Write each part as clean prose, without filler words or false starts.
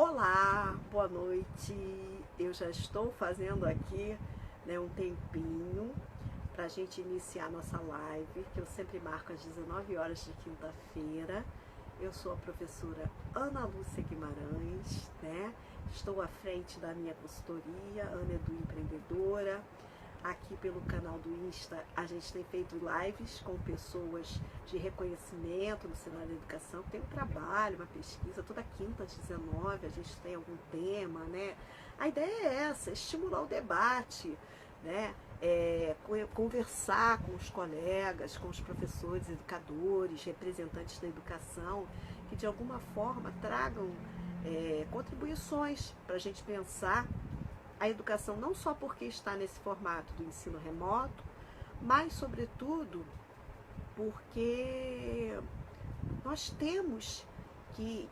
Olá, boa noite. Eu já estou fazendo aqui, né, um tempinho para a gente iniciar nossa live, que eu sempre marco às 19 horas de quinta-feira. Eu sou a professora Ana Lúcia Guimarães, né? Estou à frente da minha consultoria, Ana Edu Empreendedora. Aqui pelo canal do Insta, a gente tem feito lives com pessoas de reconhecimento no cenário da educação. Tem um trabalho, uma pesquisa, toda quinta às 19 a gente tem algum tema, né? A ideia é essa, estimular o debate, né? Conversar com os colegas, com os professores, educadores, representantes da educação, que de alguma forma tragam contribuições para a gente pensar a educação não só porque está nesse formato do ensino remoto, mas, sobretudo, porque nós temos que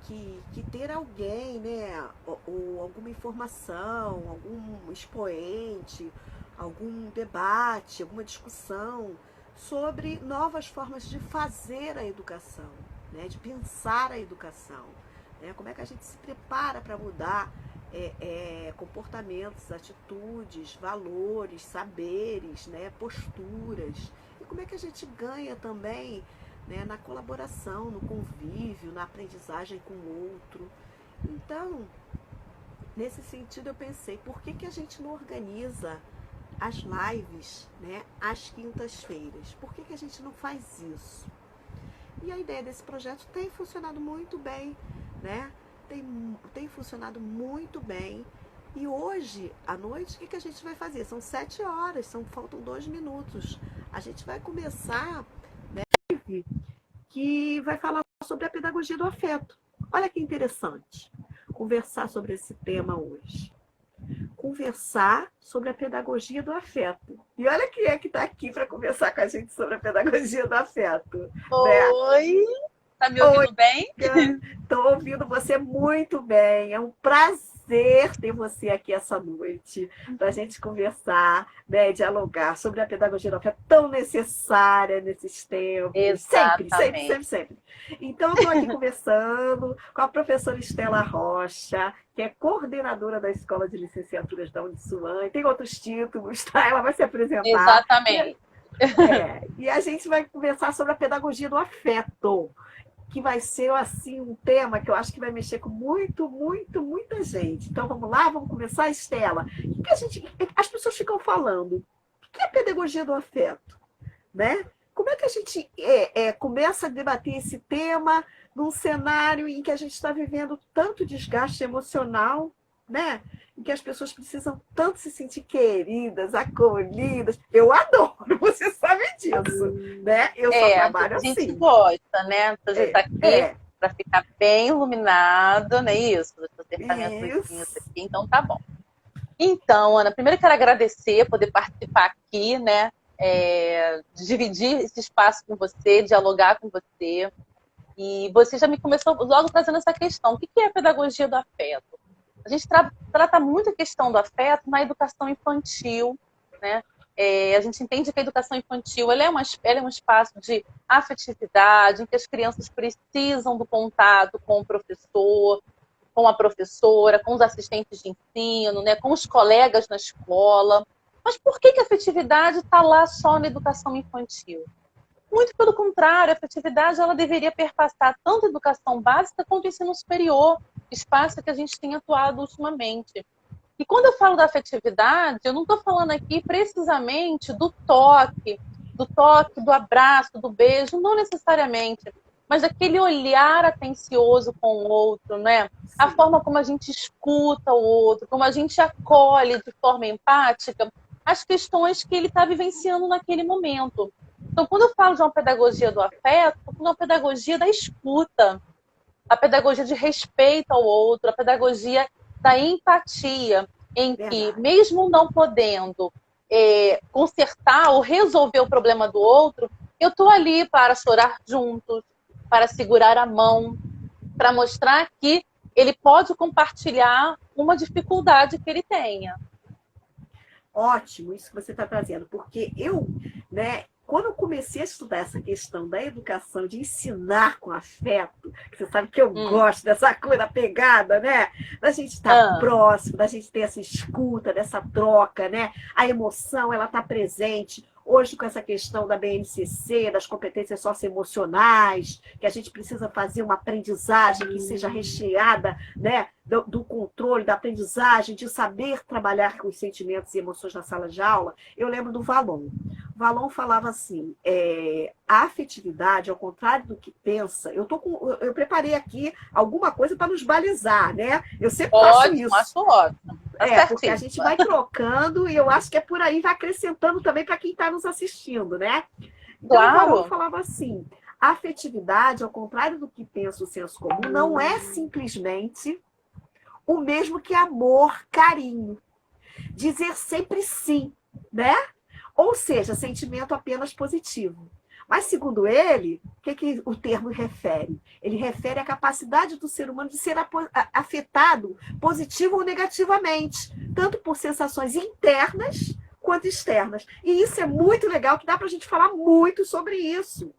ter alguém, né, ou alguma informação, algum expoente, algum debate, alguma discussão sobre novas formas de fazer a educação, né, de pensar a educação. Né, como é que a gente se prepara para mudar comportamentos, atitudes, valores, saberes, né, posturas. E como é que a gente ganha também, né, na colaboração, no convívio, na aprendizagem com o outro. Então, nesse sentido eu pensei, por que a gente não organiza as lives, né, às quintas-feiras? Por que a gente não faz isso? E a ideia desse projeto tem funcionado muito bem, né? Tem funcionado muito bem. E hoje, à noite, o que a gente vai fazer? São 7 horas, faltam 2 minutos. A gente vai começar, né, que vai falar sobre a pedagogia do afeto. Olha que interessante conversar sobre esse tema hoje. Conversar sobre a pedagogia do afeto. E olha quem é que está aqui para conversar com a gente sobre a pedagogia do afeto. Né? Oi, tá me ouvindo bem? Estou ouvindo você muito bem. É um prazer ter você aqui essa noite para a gente conversar, né, dialogar sobre a pedagogia do afeto tão necessária nesses tempos. Sempre, sempre, Exatamente. sempre, sempre. Então, eu estou aqui conversando com a professora Estela Rocha, que é coordenadora da Escola de Licenciaturas da Uniswan, e tem outros títulos, tá? Ela vai se apresentar. Exatamente. E a gente vai conversar sobre a pedagogia do afeto, que vai ser assim um tema que eu acho que vai mexer com muita gente. Então vamos lá, vamos começar, Estela. O que as pessoas ficam falando? O que é a pedagogia do afeto? Né? Como é que a gente começa a debater esse tema num cenário em que a gente está vivendo tanto desgaste emocional, né? Em que as pessoas precisam tanto se sentir queridas, acolhidas. Eu adoro, você sabe disso, né? Eu só trabalho A gente assim. gosta, né? A gente tá aqui É, para ficar bem iluminado, não é isso? Deixa eu acertar minhas luzinhas isso. aqui, então tá bom. Então, Ana, primeiro eu quero agradecer poder participar aqui, né? Dividir esse espaço com você, dialogar com você. E você já me começou logo trazendo essa questão. O que é a pedagogia do afeto? A gente trata muito a questão do afeto na educação infantil, né? A gente entende que a educação infantil ela é um espaço de afetividade, em que as crianças precisam do contato com o professor, com a professora, com os assistentes de ensino, né? Com os colegas na escola. Mas por que a afetividade está lá só na educação infantil? Muito pelo contrário, a afetividade ela deveria perpassar tanto a educação básica quanto o ensino superior, espaço que a gente tem atuado ultimamente. E quando eu falo da afetividade, eu não estou falando aqui precisamente do abraço, do beijo, não necessariamente, mas daquele olhar atencioso com o outro, né? A forma como a gente escuta o outro, como a gente acolhe de forma empática as questões que ele está vivenciando naquele momento. Então, quando eu falo de uma pedagogia do afeto, eu falo de uma pedagogia da escuta, a pedagogia de respeito ao outro, a pedagogia da empatia, em que, Verdade. mesmo não podendo consertar ou resolver o problema do outro, eu estou ali para chorar juntos, para segurar a mão, para mostrar que ele pode compartilhar uma dificuldade que ele tenha. Ótimo isso que você está trazendo, porque eu, né, quando eu comecei a estudar essa questão da educação, de ensinar com afeto, que você sabe que eu gosto dessa coisa pegada, né? Da gente estar próximo, da gente ter essa escuta, dessa troca, né? A emoção, ela está presente. Hoje, com essa questão da BNCC, das competências socioemocionais, que a gente precisa fazer uma aprendizagem que seja recheada, né, do controle, da aprendizagem, de saber trabalhar com os sentimentos e emoções na sala de aula, eu lembro do Valon. Valon falava assim, a afetividade, ao contrário do que pensa, eu preparei aqui alguma coisa para nos balizar, né? Eu sempre faço isso. Acho ótimo. Porque a gente vai trocando e eu acho que é por aí, vai acrescentando também para quem está nos assistindo, né? Então, o Valon falava assim, a afetividade, ao contrário do que pensa o senso comum, não é simplesmente o mesmo que amor, carinho. Dizer sempre sim, né? Ou seja, sentimento apenas positivo. Mas, segundo ele, o que o termo refere? Ele refere à capacidade do ser humano de ser afetado positivo ou negativamente, tanto por sensações internas quanto externas. E isso é muito legal, que dá para a gente falar muito sobre isso,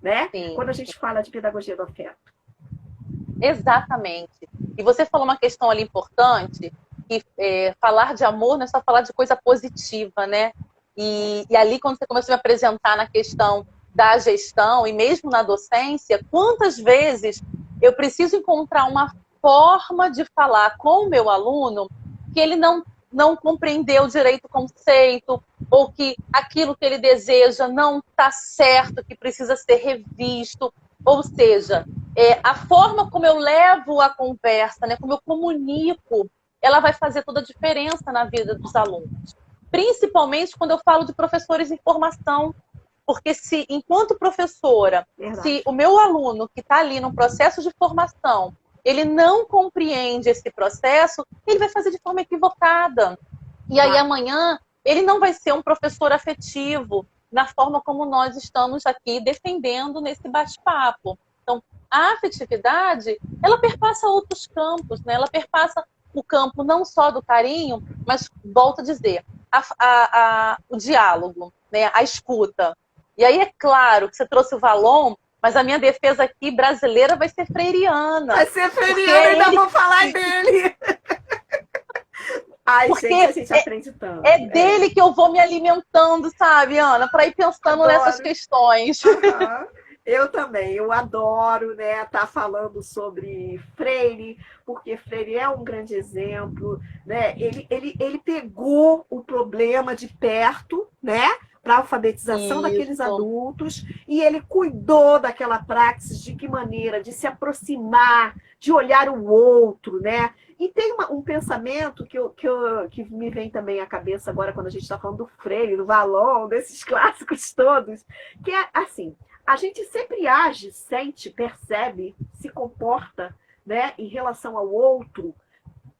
né? Quando a gente fala de pedagogia do afeto. Exatamente. E você falou uma questão ali importante, que falar de amor não é só falar de coisa positiva, né? E ali, quando você começou a me apresentar na questão da gestão e mesmo na docência, quantas vezes eu preciso encontrar uma forma de falar com o meu aluno que ele não compreendeu direito o conceito, ou que aquilo que ele deseja não está certo, que precisa ser revisto. Ou seja, a forma como eu levo a conversa, né, como eu comunico, ela vai fazer toda a diferença na vida dos alunos. Principalmente quando eu falo de professores em formação. Porque se, enquanto professora, se o meu aluno que está ali no processo de formação, ele não compreende esse processo, ele vai fazer de forma equivocada. E aí amanhã ele não vai ser um professor afetivo na forma como nós estamos aqui defendendo nesse bate-papo. Então, a afetividade, ela perpassa outros campos, né? Ela perpassa o campo não só do carinho, mas, volto a dizer, o diálogo, né? A escuta. E aí é claro que você trouxe o Valon, mas a minha defesa aqui brasileira vai ser freiriana. Vai ser freiriana, ainda vou falar dele. Ai, porque gente, a gente aprende tanto. É dele que eu vou me alimentando, sabe, Ana? Para ir pensando nessas questões. Eu também, eu adoro, né, estar falando sobre Freire, porque Freire é um grande exemplo, né? Ele pegou o problema de perto, né? Para a alfabetização daqueles adultos, e ele cuidou daquela praxis, de que maneira, de se aproximar, de olhar o outro, né? E tem um pensamento que me vem também à cabeça agora, quando a gente está falando do Freire, do Valon, desses clássicos todos, que é assim, a gente sempre age, sente, percebe, se comporta, né, em relação ao outro,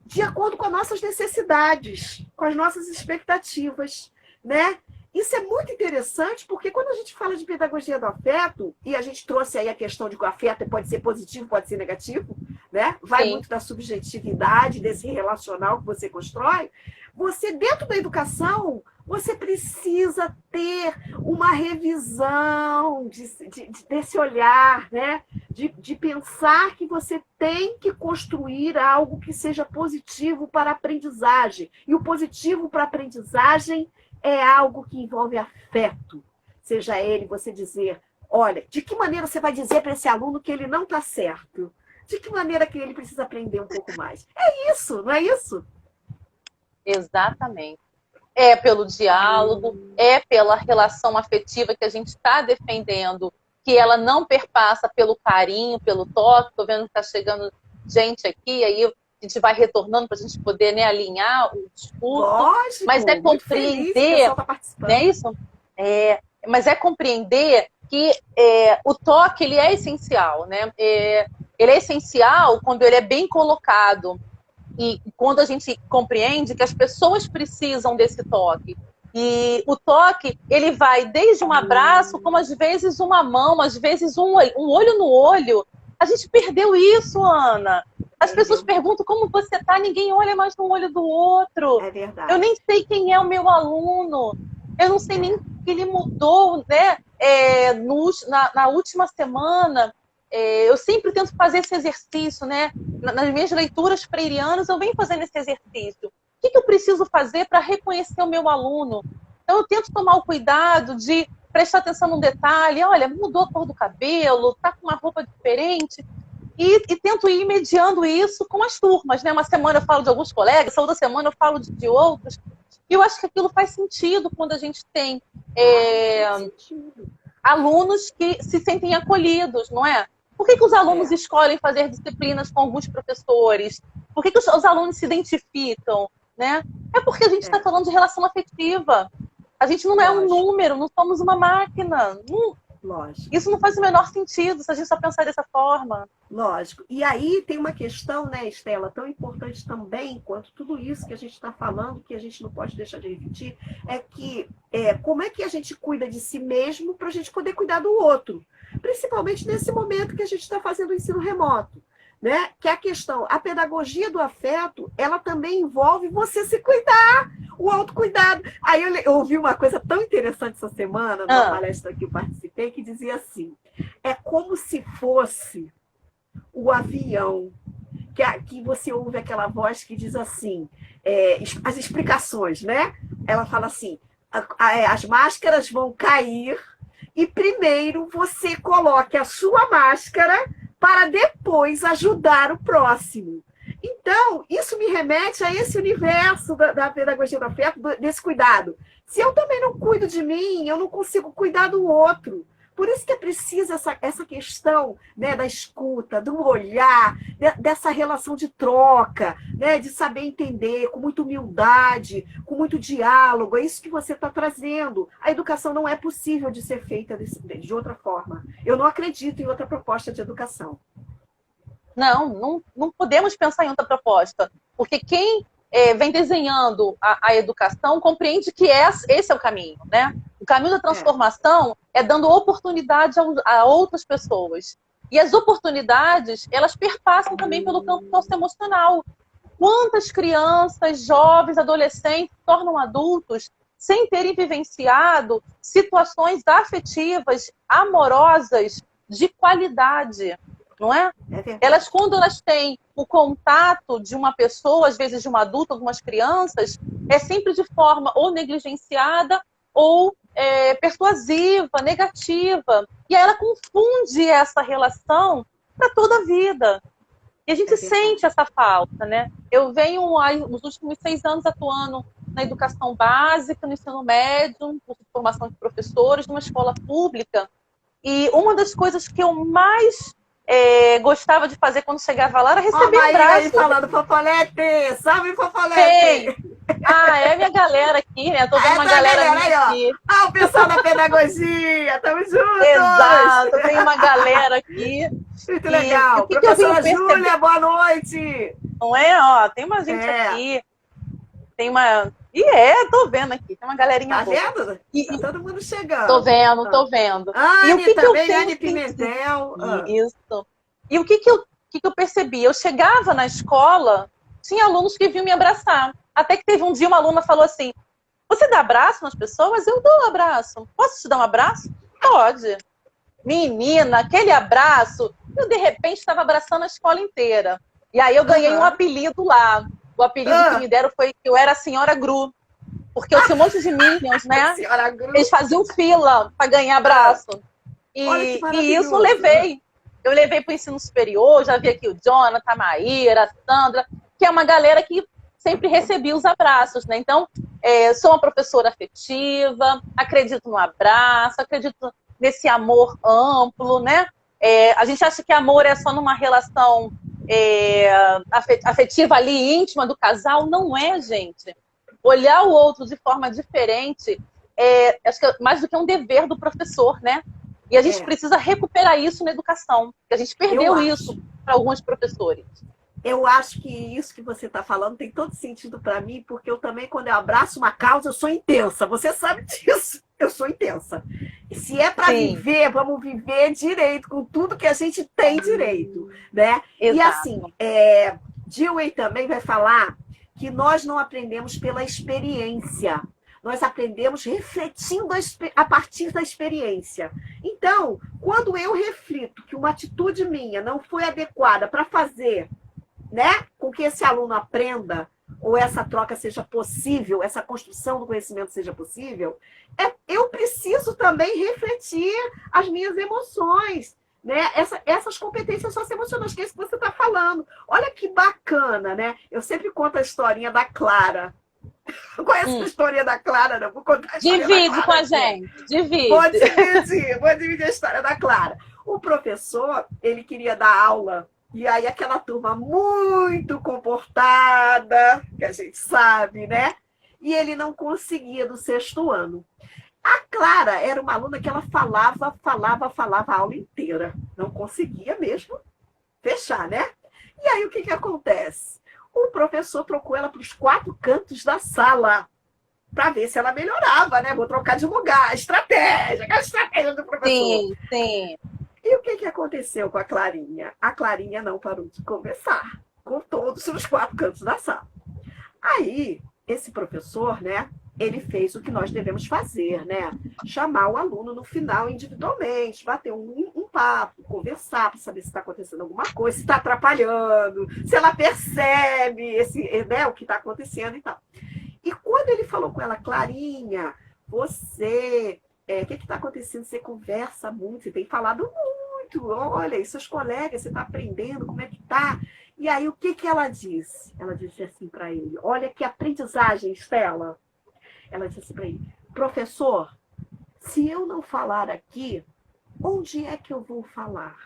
de acordo com as nossas necessidades, com as nossas expectativas, né? Isso é muito interessante, porque quando a gente fala de pedagogia do afeto, e a gente trouxe aí a questão de que o afeto pode ser positivo, pode ser negativo, né? Vai muito da subjetividade, desse relacional que você constrói. Você, dentro da educação, você precisa ter uma revisão desse olhar, né? De pensar que você tem que construir algo que seja positivo para a aprendizagem. E o positivo para a aprendizagem é algo que envolve afeto. Seja ele, você dizer, olha, de que maneira você vai dizer para esse aluno que ele não está certo? De que maneira que ele precisa aprender um pouco mais? É isso, não é isso? Exatamente. É pelo diálogo, é pela relação afetiva que a gente está defendendo, que ela não perpassa pelo carinho, pelo toque. Estou vendo que está chegando gente aqui, aí a gente vai retornando para a gente poder, né, alinhar o discurso. Lógico, mas é compreender, tá, não é isso? Mas é compreender que o toque ele é essencial, né? Ele é essencial quando ele é bem colocado e quando a gente compreende que as pessoas precisam desse toque. E o toque, ele vai desde um abraço, como às vezes uma mão, às vezes um olho no olho. A gente perdeu isso, Ana. As pessoas perguntam como você tá, ninguém olha mais no olho do outro. É verdade. Eu nem sei quem é o meu aluno. Eu não sei nem que ele mudou, né? Na última semana, eu sempre tento fazer esse exercício, né? Nas minhas leituras freirianas, eu venho fazendo esse exercício. O que eu preciso fazer para reconhecer o meu aluno? Então, eu tento tomar o cuidado de prestar atenção num detalhe. Olha, mudou a cor do cabelo, tá com uma roupa diferente. E tento ir mediando isso com as turmas, né? Uma semana eu falo de alguns colegas, outra semana eu falo de outros. E eu acho que aquilo faz sentido quando a gente tem alunos que se sentem acolhidos, não é? Por que os alunos escolhem fazer disciplinas com alguns professores? Por que os alunos se identificam, né? É porque a gente está falando de relação afetiva. A gente não é um número, não somos uma máquina. Lógico. Isso não faz o menor sentido se a gente só pensar dessa forma. Lógico. E aí tem uma questão, né, Estela, tão importante também quanto tudo isso que a gente está falando, que a gente não pode deixar de repetir, é que como é que a gente cuida de si mesmo para a gente poder cuidar do outro? Principalmente nesse momento que a gente está fazendo o ensino remoto. Né? Que é a questão, a pedagogia do afeto, ela também envolve você se cuidar, o autocuidado. Aí eu ouvi uma coisa tão interessante essa semana, numa palestra que eu participei, que dizia assim, é como se fosse o avião, que você ouve aquela voz que diz assim, as explicações, né? Ela fala assim, as máscaras vão cair e primeiro você coloque a sua máscara para depois ajudar o próximo. Então, isso me remete a esse universo da pedagogia do afeto, desse cuidado. Se eu também não cuido de mim, eu não consigo cuidar do outro. Por isso que é preciso essa questão, né, da escuta, do olhar, dessa relação de troca, né, de saber entender com muita humildade, com muito diálogo. É isso que você está trazendo. A educação não é possível de ser feita de outra forma. Eu não acredito em outra proposta de educação. Não podemos pensar em outra proposta. Porque quem vem desenhando a educação compreende que esse é o caminho, né? O caminho da transformação é dando oportunidade a outras pessoas. E as oportunidades, elas perpassam também pelo campo socioemocional. Quantas crianças, jovens, adolescentes se tornam adultos sem terem vivenciado situações afetivas, amorosas, de qualidade, não é? Elas, quando elas têm o contato de uma pessoa, às vezes de um adulto, algumas crianças, é sempre de forma ou negligenciada ou persuasiva, negativa. E aí ela confunde essa relação para toda a vida. E a gente sente essa falta, né? Eu venho, nos últimos 6 anos, atuando na educação básica, no ensino médio, curso de formação de professores, numa escola pública. E uma das coisas que eu mais gostava de fazer quando chegava lá era receber um abraço. Aí falando, Fofolete! Salve, Fofolete! Minha galera aqui, né? Tô vendo uma galera aqui. O pessoal da pedagogia, tamo juntos! Exato, tem uma galera aqui. Muito legal. Professora Júlia, boa noite! Não é? Ó, tem uma gente aqui. Tem uma... tô vendo aqui. Tem uma galerinha boa. Tá vendo? Tá todo mundo chegando. Tô vendo. Anne, e o que também, Anne Pimentel. Isso. E o que eu percebi? Eu chegava na escola, tinha alunos que vinham me abraçar. Até que teve um dia uma aluna falou assim, você dá abraço nas pessoas? Eu dou um abraço. Posso te dar um abraço? Pode. Menina, aquele abraço, eu de repente estava abraçando a escola inteira. E aí eu ganhei um apelido lá. O apelido que me deram foi que eu era a Senhora Gru. Porque eu tinha um monte de minions, né? Eles faziam fila para ganhar abraço. E isso eu levei. Eu levei para o ensino superior, já vi aqui o Jonathan, a Maíra, a Sandra, que é uma galera que sempre recebia os abraços, né? Então, sou uma professora afetiva, acredito no abraço, acredito nesse amor amplo, né? A gente acha que amor é só numa relação afetiva ali, íntima do casal. Não é, gente. Olhar o outro de forma diferente acho que é mais do que um dever do professor, né? E a gente precisa recuperar isso na educação. Porque a gente perdeu isso para alguns professores. Eu acho que isso que você está falando tem todo sentido para mim, porque eu também, quando eu abraço uma causa, eu sou intensa. Você sabe disso. Eu sou intensa. E se é para viver, vamos viver direito, com tudo que a gente tem direito, né? Exato. E assim, Dewey também vai falar que nós não aprendemos pela experiência. Nós aprendemos refletindo a partir da experiência. Então, quando eu reflito que uma atitude minha não foi adequada para fazer, né, com que esse aluno aprenda, ou essa troca seja possível, essa construção do conhecimento seja possível, eu preciso também refletir as minhas emoções, né? Essas competências socioemocionais, que é isso que você está falando. Olha que bacana, né? Eu sempre conto a historinha da Clara. Conhece a história da Clara? Não vou contar a história da Clara Com a aqui. gente, divide. Vou dividir a história da Clara. O professor, ele queria dar aula, e aí aquela turma muito comportada, que a gente sabe, né? E ele não conseguia do sexto ano. A Clara era uma aluna que ela falava a aula inteira. Não conseguia mesmo fechar, né? E aí o que acontece? O professor trocou ela para os 4 cantos da sala para ver se ela melhorava, né? Vou trocar de lugar, aquela estratégia do professor. Sim, sim. E o que aconteceu com a Clarinha? A Clarinha não parou de conversar com todos os 4 cantos da sala. Aí, esse professor, né? Ele fez o que nós devemos fazer, né? Chamar o aluno no final individualmente, bater um papo, conversar para saber se está acontecendo alguma coisa, se está atrapalhando, se ela percebe né, o que está acontecendo e tal. E quando ele falou com ela, Clarinha, você, o que está acontecendo? Você conversa muito, você tem falado muito, olha, e seus colegas, você está aprendendo, como é que está? E aí, o que ela disse? Ela disse assim para ele, olha que aprendizagem, Estela. Ela disse assim para ele, professor, se eu não falar aqui, onde é que eu vou falar?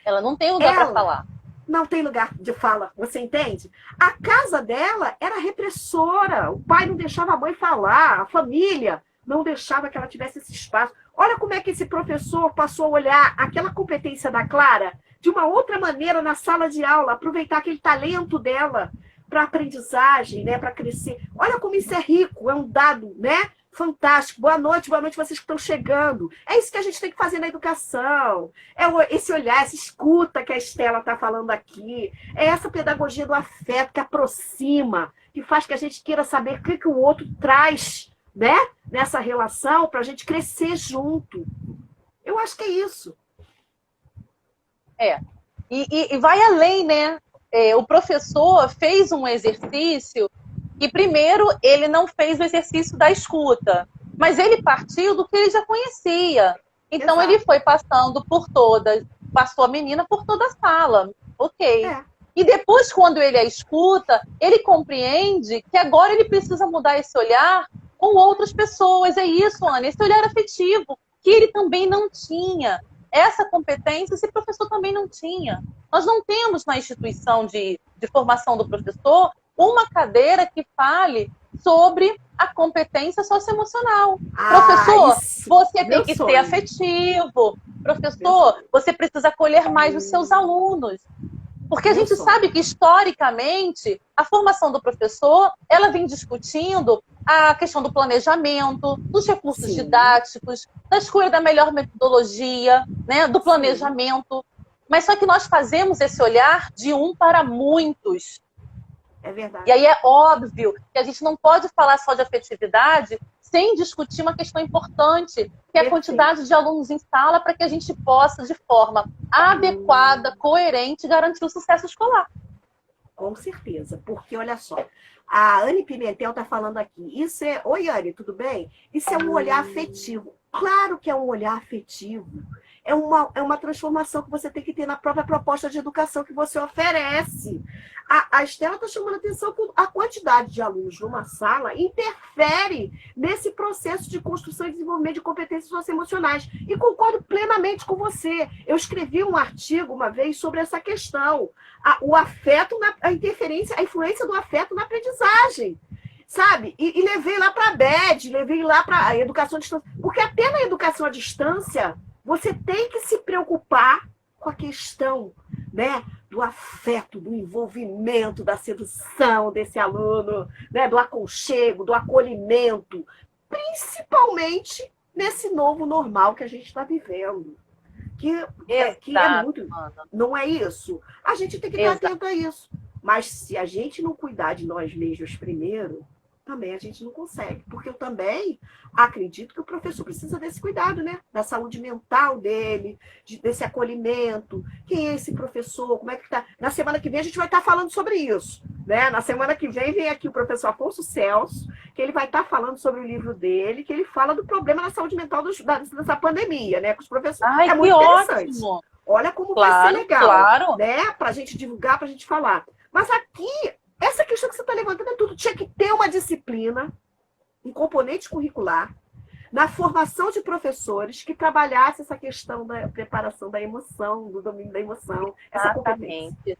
Ela não tem lugar para falar. Não tem lugar de fala, você entende? A casa dela era repressora, o pai não deixava a mãe falar, a família não deixava que ela tivesse esse espaço. Olha como é que esse professor passou a olhar aquela competência da Clara de uma outra maneira na sala de aula, aproveitar aquele talento dela para aprendizagem, né, para crescer. Olha como isso é rico, é um dado, né? Fantástico. Boa noite, vocês que estão chegando. É isso que a gente tem que fazer na educação. É esse olhar, essa escuta que a Estela está falando aqui. É essa pedagogia do afeto que aproxima, que faz que a gente queira saber o que o outro traz, né, nessa relação para a gente crescer junto. Eu acho que é isso. E vai além, né? O professor fez um exercício que, primeiro, ele não fez o exercício da escuta, mas ele partiu do que ele já conhecia. Então, Exato. Ele foi passando por todas, passou a menina por toda a sala. Ok. E depois, quando ele a escuta, ele compreende que agora ele precisa mudar esse olhar com outras pessoas. É isso, Ana, esse olhar afetivo, que ele também não tinha. Essa competência esse professor também não tinha. Nós não temos na instituição de formação do professor uma cadeira que fale sobre a competência socioemocional. Professor, você tem que ser afetivo. Professor, você precisa acolher mais os seus alunos. Porque a gente sabe que, historicamente, a formação do professor, ela vem discutindo a questão do planejamento, dos recursos didáticos, da escolha da melhor metodologia, né, do planejamento. Mas só que nós fazemos esse olhar de um para muitos. É verdade. E aí é óbvio que a gente não pode falar só de afetividade sem discutir uma questão importante, que é a quantidade de alunos em sala para que a gente possa, de forma adequada, coerente, garantir o sucesso escolar. Com certeza, porque olha só, a Anne Pimentel está falando aqui, isso é... Oi, Anne, tudo bem? Isso é um olhar afetivo. Claro que é um olhar afetivo. É uma transformação que você tem que ter na própria proposta de educação que você oferece. A Estela está chamando a atenção que a quantidade de alunos numa sala interfere nesse processo de construção e desenvolvimento de competências socioemocionais. E concordo plenamente com você. Eu escrevi um artigo uma vez sobre essa questão. O afeto, a interferência, a influência do afeto na aprendizagem. Sabe? E levei lá para a BED, levei lá para a educação à distância. Porque até na educação à distância, você tem que se preocupar com a questão, né, do afeto, do envolvimento, da sedução desse aluno, né, do aconchego, do acolhimento, principalmente nesse novo normal que a gente está vivendo. Que é muito... Não é isso? A gente tem que estar atento a isso. Mas se a gente não cuidar de nós mesmos primeiro, Também a gente não consegue, porque eu também acredito que o professor precisa desse cuidado, né? Da saúde mental dele, desse acolhimento. Quem é esse professor? Como é que tá? Na semana que vem a gente vai estar falando sobre isso, né? Na semana que vem aqui o professor Afonso Celso, que ele vai estar falando sobre o livro dele, que ele fala do problema na saúde mental dessa pandemia, né? Com os professores. Ai, É que muito interessante. ótimo! Olha como vai ser Claro, legal, claro. né? Para a gente divulgar, para a gente falar. Mas aqui, essa questão que você está levantando é tudo. Tinha que ter uma disciplina, um componente curricular, na formação de professores que trabalhasse essa questão da preparação da emoção, do domínio da emoção, essa competência.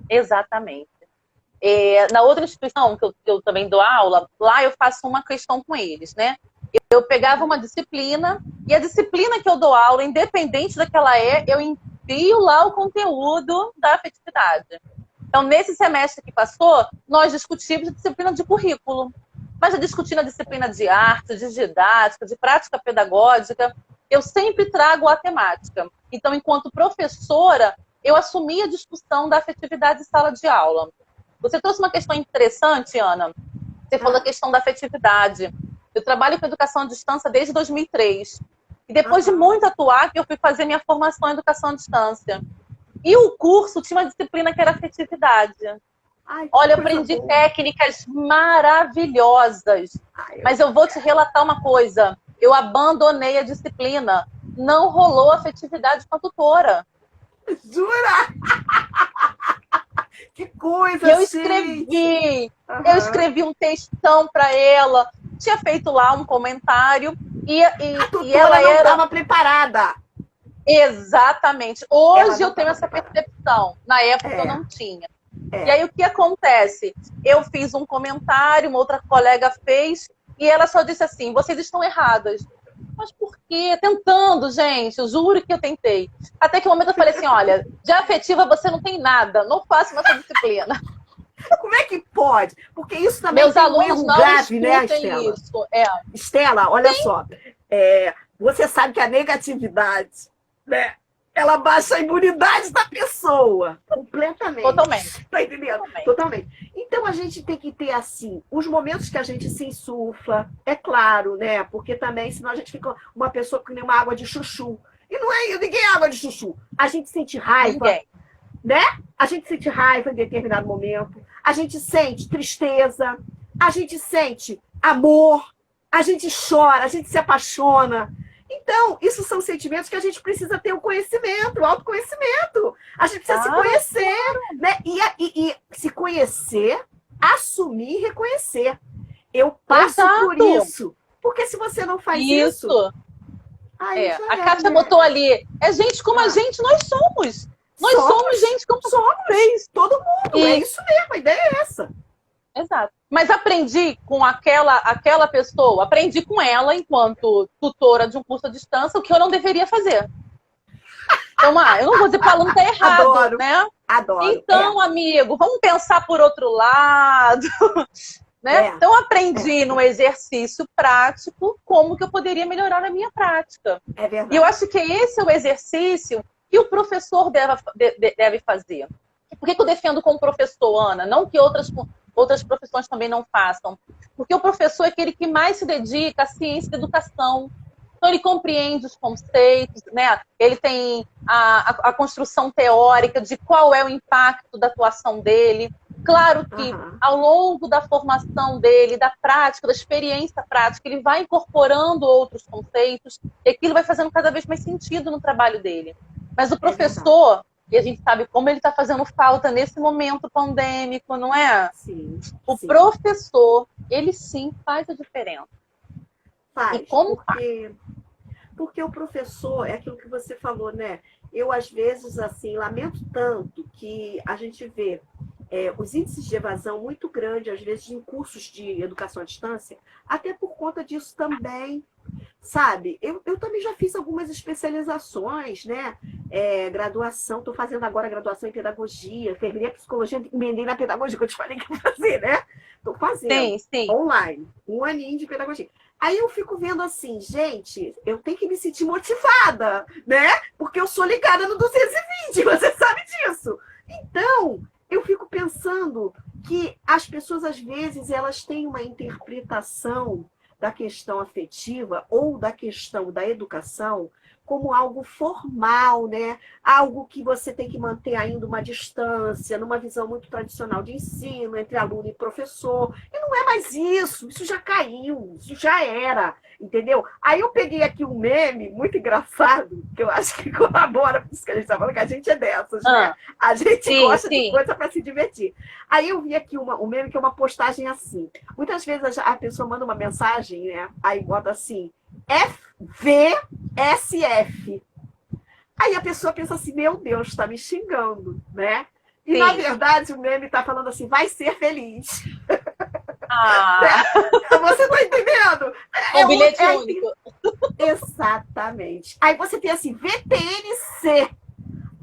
Exatamente. Exatamente. Na outra instituição que eu também dou aula, lá eu faço uma questão com eles, né? Eu pegava uma disciplina, e a disciplina que eu dou aula, independente da que ela eu envio lá o conteúdo da afetividade. Então, nesse semestre que passou, nós discutimos a disciplina de currículo. Mas discutindo a disciplina de arte, de didática, de prática pedagógica, eu sempre trago a temática. Então, enquanto professora, eu assumi a discussão da afetividade em sala de aula. Você trouxe uma questão interessante, Ana. Você falou da questão da afetividade. Eu trabalho com educação à distância desde 2003. E depois de muito atuar, que eu fui fazer minha formação em educação à distância. E o curso tinha uma disciplina que era afetividade. Ai, olha, eu aprendi técnicas maravilhosas. Mas eu vou te relatar uma coisa. Eu abandonei a disciplina. Não rolou afetividade com a tutora. Jura? Que coisa, eu escrevi um textão para ela, tinha feito lá um comentário e ela não estava preparada. Exatamente. Hoje eu tenho essa percepção. Na época eu não tinha. E aí o que acontece? Eu fiz um comentário, uma outra colega fez e ela só disse assim: vocês estão erradas. Mas por quê? Tentando, gente. Eu juro que eu tentei. Até que um momento eu falei assim: olha, de afetiva você não tem nada. Não faço essa disciplina. Como é que pode? Porque isso também Meus tem alunos um erro não grave, né, Estela? Isso. Estela, olha só. Você sabe que a negatividade, né, ela baixa a imunidade da pessoa. Completamente. Totalmente. Tá entendendo? Totalmente. Então a gente tem que ter, assim, os momentos que a gente se insufla, é claro, né? Porque também, senão a gente fica uma pessoa que nem uma água de chuchu. E não é ninguém é água de chuchu. A gente sente raiva, né? A gente sente raiva em determinado momento. A gente sente tristeza. A gente sente amor. A gente chora, a gente se apaixona. Então, isso são sentimentos que a gente precisa ter o conhecimento, o autoconhecimento. A gente precisa se conhecer, né? E se conhecer, assumir e reconhecer. Eu passo por isso. Porque se você não faz isso... a Kátia botou ali, gente como a gente, nós somos. Nós somos gente como vocês. Todo mundo, é isso mesmo, a ideia é essa. Exato. Mas aprendi com aquela pessoa, aprendi com ela, enquanto tutora de um curso à distância, o que eu não deveria fazer. Então, eu não vou dizer que o aluno está errado, Adoro, né? Adoro. Então, amigo, vamos pensar por outro lado. Né? Então, aprendi no exercício prático como que eu poderia melhorar a minha prática. É verdade. E eu acho que esse é o exercício que o professor deve fazer. Por que eu defendo como professor, Ana? Não que outras profissões também não façam. Porque o professor é aquele que mais se dedica à ciência da educação. Então, ele compreende os conceitos, né? Ele tem a construção teórica de qual é o impacto da atuação dele. Claro que, ao longo da formação dele, da prática, da experiência prática, ele vai incorporando outros conceitos e aquilo vai fazendo cada vez mais sentido no trabalho dele. Mas o professor... E a gente sabe como ele está fazendo falta nesse momento pandêmico, não é? Sim. O professor, ele sim faz a diferença. Faz. E como porque o professor, é aquilo que você falou, né? Eu, às vezes, assim, lamento tanto que a gente vê os índices de evasão muito grandes, às vezes, em cursos de educação à distância, até por conta disso também. Sabe, eu também já fiz algumas especializações, né? Graduação, estou fazendo agora graduação em pedagogia, terminei a psicologia, emendei na pedagogia, que eu te falei que ia fazer, né? Estou fazendo online, 1 aninho de pedagogia. Aí eu fico vendo assim, gente, eu tenho que me sentir motivada, né? Porque eu sou ligada no 220, você sabe disso. Então, eu fico pensando que as pessoas, às vezes, elas têm uma interpretação da questão afetiva ou da questão da educação como algo formal, né? Algo que você tem que manter ainda uma distância, numa visão muito tradicional de ensino, entre aluno e professor. E não é mais isso já caiu, isso já era, entendeu? Aí eu peguei aqui um meme muito engraçado, que eu acho que colabora com isso que a gente está falando, que a gente é dessas, né? A gente gosta de coisa para se divertir. Aí eu vi aqui um meme que é uma postagem assim. Muitas vezes a pessoa manda uma mensagem, né? Aí bota assim, FVSF. Aí a pessoa pensa assim, meu Deus, está me xingando, né? E, na verdade, o meme está falando assim, vai ser feliz. Você está entendendo? É um bilhete único. Exatamente. Aí você tem assim, VTNC.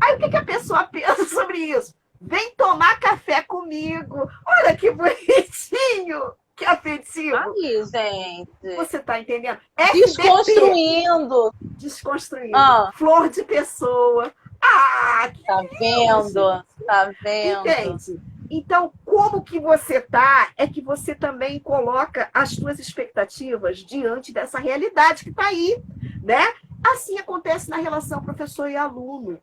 Aí o que a pessoa pensa sobre isso? Vem tomar café comigo. Olha que bonitinho. Que afetivo. Aí, gente. Você tá entendendo? Desconstruindo. Desconstruindo. Flor de pessoa. Que tá vendo? Tá vendo? Entende? Então, como que você tá, é que você também coloca as suas expectativas diante dessa realidade que está aí, né? Assim acontece na relação professor e aluno.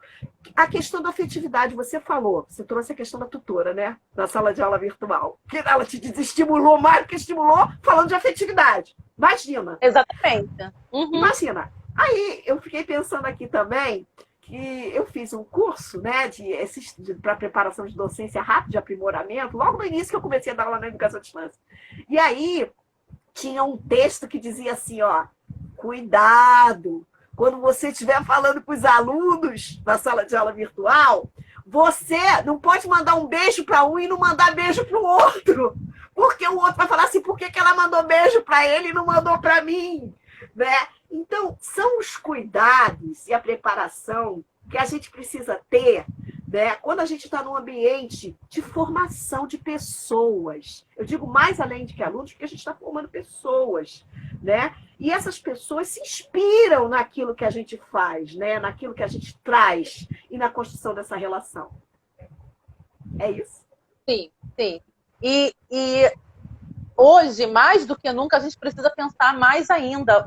A questão da afetividade, você falou, você trouxe a questão da tutora, né? Na sala de aula virtual. Que ela te desestimulou mais do que estimulou, falando de afetividade. Imagina. Exatamente. Imagina. Aí eu fiquei pensando aqui também que eu fiz um curso, né, para preparação de docência rápida, de aprimoramento, logo no início que eu comecei a dar aula na educação à distância. E aí tinha um texto que dizia assim, ó, cuidado, quando você estiver falando com os alunos na sala de aula virtual, você não pode mandar um beijo para um e não mandar beijo para o outro, porque o outro vai falar assim, por que ela mandou beijo para ele e não mandou para mim, né? Então, são os cuidados e a preparação que a gente precisa ter, né, quando a gente está num ambiente de formação de pessoas. Eu digo mais além de que alunos, porque a gente está formando pessoas, né? E essas pessoas se inspiram naquilo que a gente faz, né? Naquilo que a gente traz e na construção dessa relação. É isso? Sim, sim. E hoje, mais do que nunca, a gente precisa pensar mais ainda,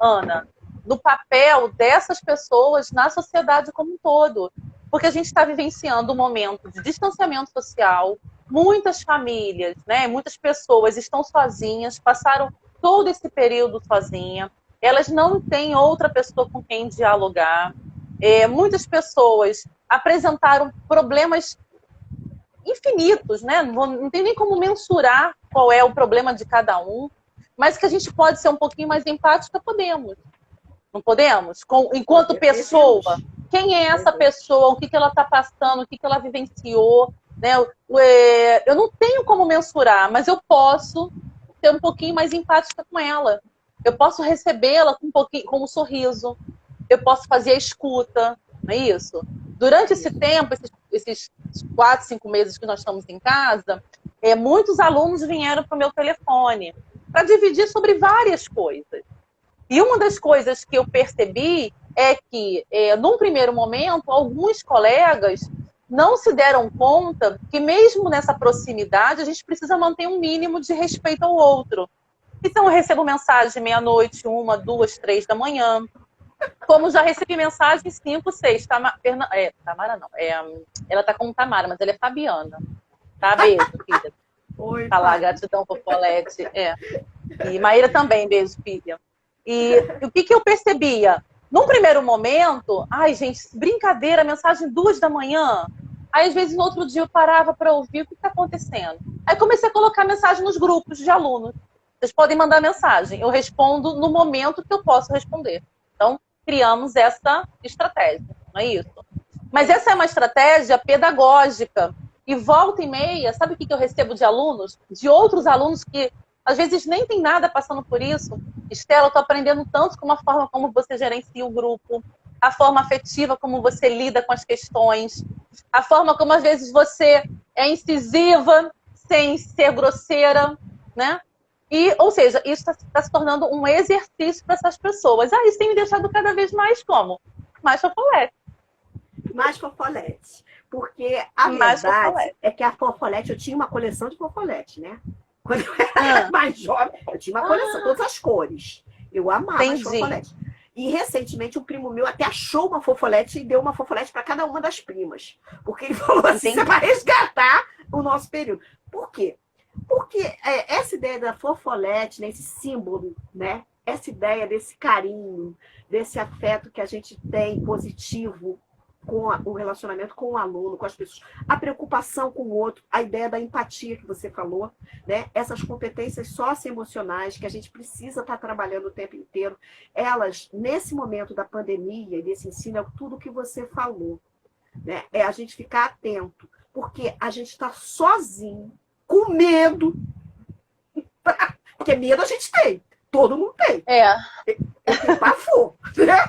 Ana, no papel dessas pessoas na sociedade como um todo. Porque a gente está vivenciando um momento de distanciamento social, muitas famílias, né, muitas pessoas estão sozinhas, passaram todo esse período sozinha, elas não têm outra pessoa com quem dialogar, muitas pessoas apresentaram problemas infinitos, né? Não tem nem como mensurar qual é o problema de cada um, mas que a gente pode ser um pouquinho mais empática, podemos. Não podemos? Enquanto pessoa, quem é essa pessoa, o que ela está passando, o que ela vivenciou, né? Eu não tenho como mensurar, mas eu posso ser um pouquinho mais empática com ela. Eu posso recebê-la com um sorriso, eu posso fazer a escuta, não é isso? Durante esse tempo, esses 4, 5 meses que nós estamos em casa, muitos alunos vieram para o meu telefone para dividir sobre várias coisas. E uma das coisas que eu percebi é que, num primeiro momento, alguns colegas não se deram conta que mesmo nessa proximidade, a gente precisa manter um mínimo de respeito ao outro. Então, eu recebo mensagem meia-noite, 1, 2, 3 da manhã, como já recebi mensagem 5, 6. Tamara não. Ela tá como Tamara, mas ela é Fabiana. Tá? Beijo, filha. Oi, tá lá, gratidão, Popolete. E Maíra também, beijo, filha. E o que eu percebia? Num primeiro momento, ai, gente, brincadeira, mensagem 2 da manhã. Aí, às vezes, no outro dia, eu parava para ouvir o que está acontecendo. Aí, comecei a colocar mensagem nos grupos de alunos. Vocês podem mandar mensagem. Eu respondo no momento que eu posso responder. Então, criamos essa estratégia, não é isso? Mas essa é uma estratégia pedagógica. E volta e meia, sabe o que eu recebo de alunos? De outros alunos que, às vezes, nem tem nada passando por isso. Estela, eu estou aprendendo tanto com a forma como você gerencia o grupo, a forma afetiva como você lida com as questões, a forma como, às vezes, você é incisiva sem ser grosseira, né? Ou seja, isso está se tornando um exercício para essas pessoas. Isso tem me deixado cada vez mais como? Mais chocolate. Mais fofolete. Porque a Mais verdade fofolete. é que a fofolete, eu tinha uma coleção de fofolete, né? Quando eu era mais jovem, eu tinha uma coleção, todas as cores. Eu amava as Entendi. fofoletes. E recentemente um primo meu até achou uma fofolete e deu uma fofolete para cada uma das primas. Porque ele falou assim: você vai resgatar o nosso período. Por quê? Porque essa ideia da fofolete, né, esse símbolo, né? Essa ideia desse carinho, desse afeto que a gente tem positivo com o relacionamento com o aluno, com as pessoas, a preocupação com o outro, a ideia da empatia que você falou, né? Essas competências socioemocionais que a gente precisa estar trabalhando o tempo inteiro, elas, nesse momento da pandemia e desse ensino, é tudo que você falou, né? É a gente ficar atento, porque a gente está sozinho, com medo, porque medo a gente tem, todo mundo tem. Eu tenho pavor, né?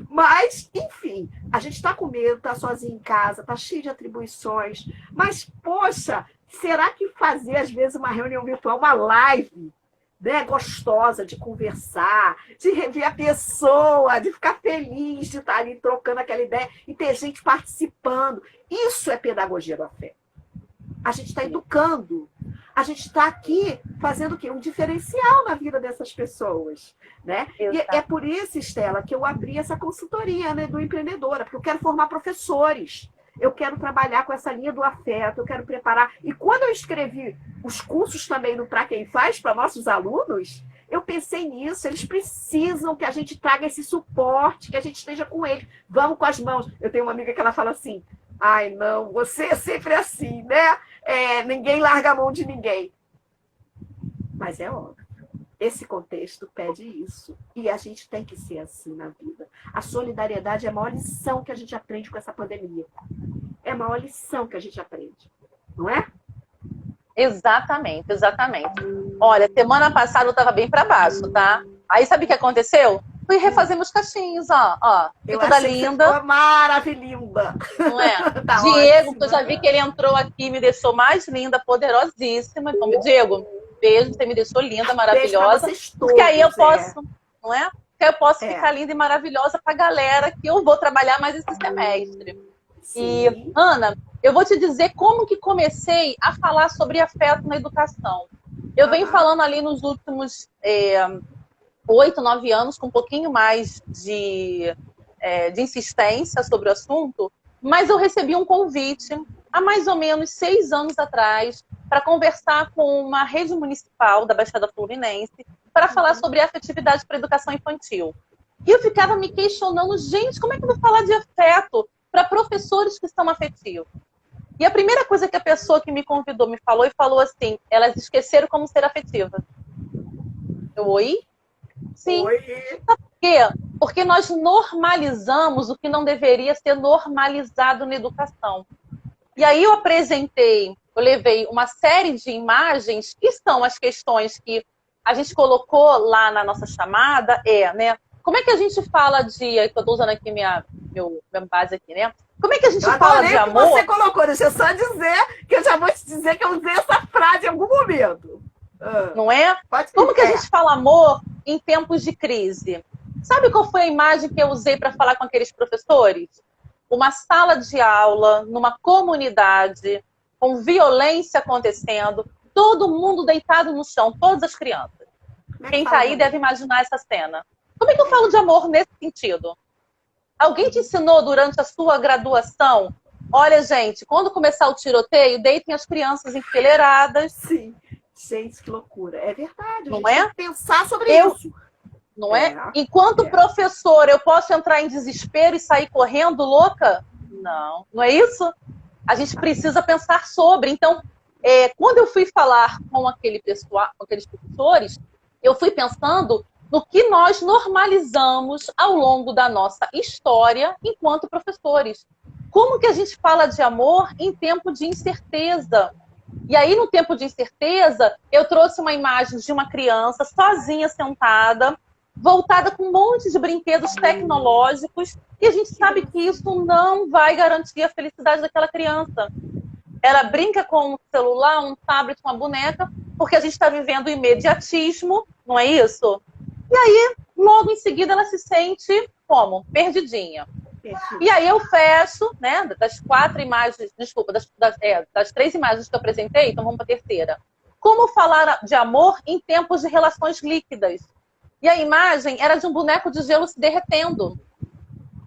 Mas, enfim, a gente está com medo, está sozinho em casa, está cheio de atribuições. Mas, poxa, será que fazer, às vezes, uma reunião virtual, uma live, né, gostosa de conversar, de rever a pessoa, de ficar feliz de estar ali trocando aquela ideia e ter gente participando, isso é pedagogia do afeto. A gente está educando. A gente está aqui fazendo o quê? Um diferencial na vida dessas pessoas. Né? E é por isso, Estela, que eu abri essa consultoria, né, do Empreendedora, porque eu quero formar professores. Eu quero trabalhar com essa linha do afeto, eu quero preparar. E quando eu escrevi os cursos também no Pra Quem Faz, para nossos alunos, eu pensei nisso. Eles precisam que a gente traga esse suporte, que a gente esteja com eles. Vamos com as mãos. Eu tenho uma amiga que ela fala assim: ai, não, você é sempre assim, né? Ninguém larga a mão de ninguém. Mas é óbvio. Esse contexto pede isso. E a gente tem que ser assim na vida. A solidariedade é a maior lição que a gente aprende com essa pandemia. É a maior lição que a gente aprende. Não é? Exatamente, exatamente. Olha, semana passada eu estava bem para baixo, tá? Aí sabe o que aconteceu? Fui refazer meus cachinhos, ó. Eu toda achei linda. Que maravilhosa. Não é? Tá Diego, ótimo, que eu já vi que ele entrou aqui, me deixou mais linda, poderosíssima. Então, Diego, beijo, você me deixou linda, maravilhosa. Todos, porque aí eu posso, não é? Porque aí eu posso ficar linda e maravilhosa para a galera que eu vou trabalhar mais esse semestre. Sim. E, Ana, eu vou te dizer como que comecei a falar sobre afeto na educação. Eu venho falando ali nos últimos 8, 9 anos, com um pouquinho mais de insistência sobre o assunto, mas eu recebi um convite há mais ou menos 6 anos atrás para conversar com uma rede municipal da Baixada Fluminense para falar sobre afetividade para a educação infantil. E eu ficava me questionando, gente, como é que eu vou falar de afeto para professores que são afetivos? E a primeira coisa que a pessoa que me convidou me falou assim: elas esqueceram como ser afetivas. Oi? Sim. Oi. Sabe por quê? Porque nós normalizamos o que não deveria ser normalizado na educação. E aí eu levei uma série de imagens que são as questões que a gente colocou lá na nossa chamada, né? Como é que a gente fala de... Eu estou usando aqui minha base aqui, né? Como é que a gente fala de amor? Você colocou, deixa eu só dizer que eu já vou te dizer que eu usei essa frase em algum momento. Não é? Como que a gente fala amor em tempos de crise? Sabe qual foi a imagem que eu usei para falar com aqueles professores? Uma sala de aula, numa comunidade, com violência acontecendo, todo mundo deitado no chão, todas as crianças. Quem está aí deve imaginar essa cena. Como é que eu falo de amor nesse sentido? Alguém te ensinou durante a sua graduação? Olha, gente, quando começar o tiroteio, deitem as crianças enfileiradas. Sim. Gente, que loucura. É verdade. Não é? Tem que pensar sobre isso. Não é? Enquanto professor, eu posso entrar em desespero e sair correndo louca? Não. Não é isso? A gente precisa pensar sobre. Então, quando eu fui falar com aqueles professores, eu fui pensando no que nós normalizamos ao longo da nossa história enquanto professores. Como que a gente fala de amor em tempo de incerteza? E aí, no tempo de incerteza, eu trouxe uma imagem de uma criança sozinha, sentada, voltada com um monte de brinquedos tecnológicos, e a gente sabe que isso não vai garantir a felicidade daquela criança. Ela brinca com um celular, um tablet, uma boneca, porque a gente está vivendo o imediatismo, não é isso? E aí, logo em seguida, ela se sente como? Perdidinha. E aí eu fecho, né, das 4 imagens, desculpa, das 3 imagens que eu apresentei, então vamos para a terceira. Como falar de amor em tempos de relações líquidas? E a imagem era de um boneco de gelo se derretendo.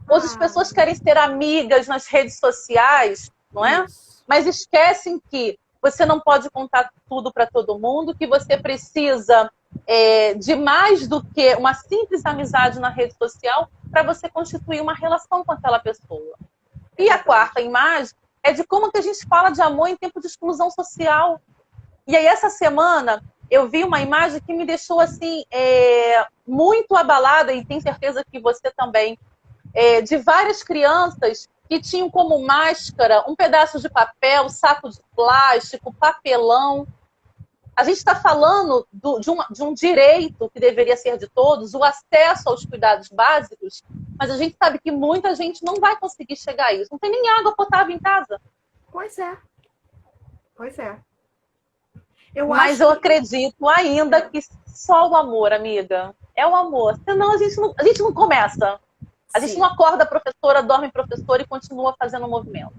Hoje as pessoas querem ser amigas nas redes sociais, não é? Isso. Mas esquecem que você não pode contar tudo para todo mundo, que você precisa de mais do que uma simples amizade na rede social para você constituir uma relação com aquela pessoa. E a quarta imagem é de como que a gente fala de amor em tempo de exclusão social. E aí essa semana eu vi uma imagem que me deixou assim muito abalada, e tenho certeza que você também, de várias crianças que tinham como máscara um pedaço de papel, saco de plástico, papelão. A gente está falando de um direito que deveria ser de todos, o acesso aos cuidados básicos, mas a gente sabe que muita gente não vai conseguir chegar a isso. Não tem nem água potável em casa. Pois é. Pois é. Mas eu acredito ainda que só o amor, amiga, é o amor. Senão a gente não começa. A gente não acorda a professora, dorme professora e continua fazendo o movimento.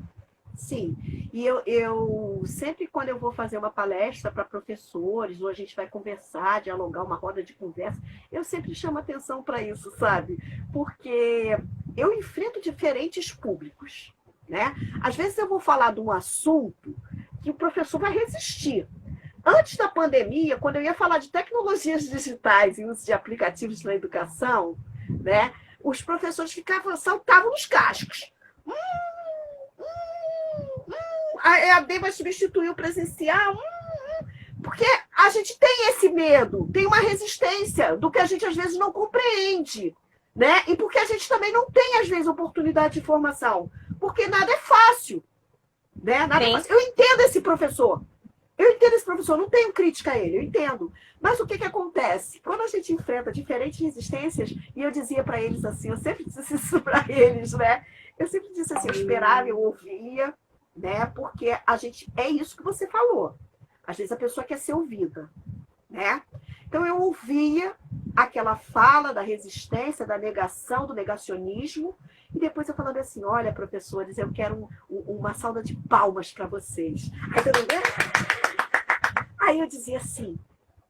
Sim, e eu sempre quando eu vou fazer uma palestra para professores, ou a gente vai conversar, dialogar, uma roda de conversa, eu sempre chamo atenção para isso, sabe? Porque eu enfrento diferentes públicos, né? Às vezes eu vou falar de um assunto que o professor vai resistir. Antes da pandemia, quando eu ia falar de tecnologias digitais e uso de aplicativos na educação, né? Os professores saltavam nos cascos. A EAD vai substituir o presencial, porque a gente tem esse medo, tem uma resistência do que a gente às vezes não compreende, né? E porque a gente também não tem às vezes oportunidade de formação, porque nada é fácil, né? Nada é fácil. Eu entendo esse professor, não tenho crítica a ele, eu entendo. Mas o que acontece? Quando a gente enfrenta diferentes resistências, e eu dizia para eles assim, eu sempre disse isso para eles, né? Eu sempre disse assim, eu esperava, eu ouvia, né? Porque é isso que você falou. Às vezes a pessoa quer ser ouvida, né? Então eu ouvia aquela fala da resistência, da negação, do negacionismo, e depois eu falando assim, olha, professores, eu quero uma salva de palmas para vocês. Aí eu dizia assim,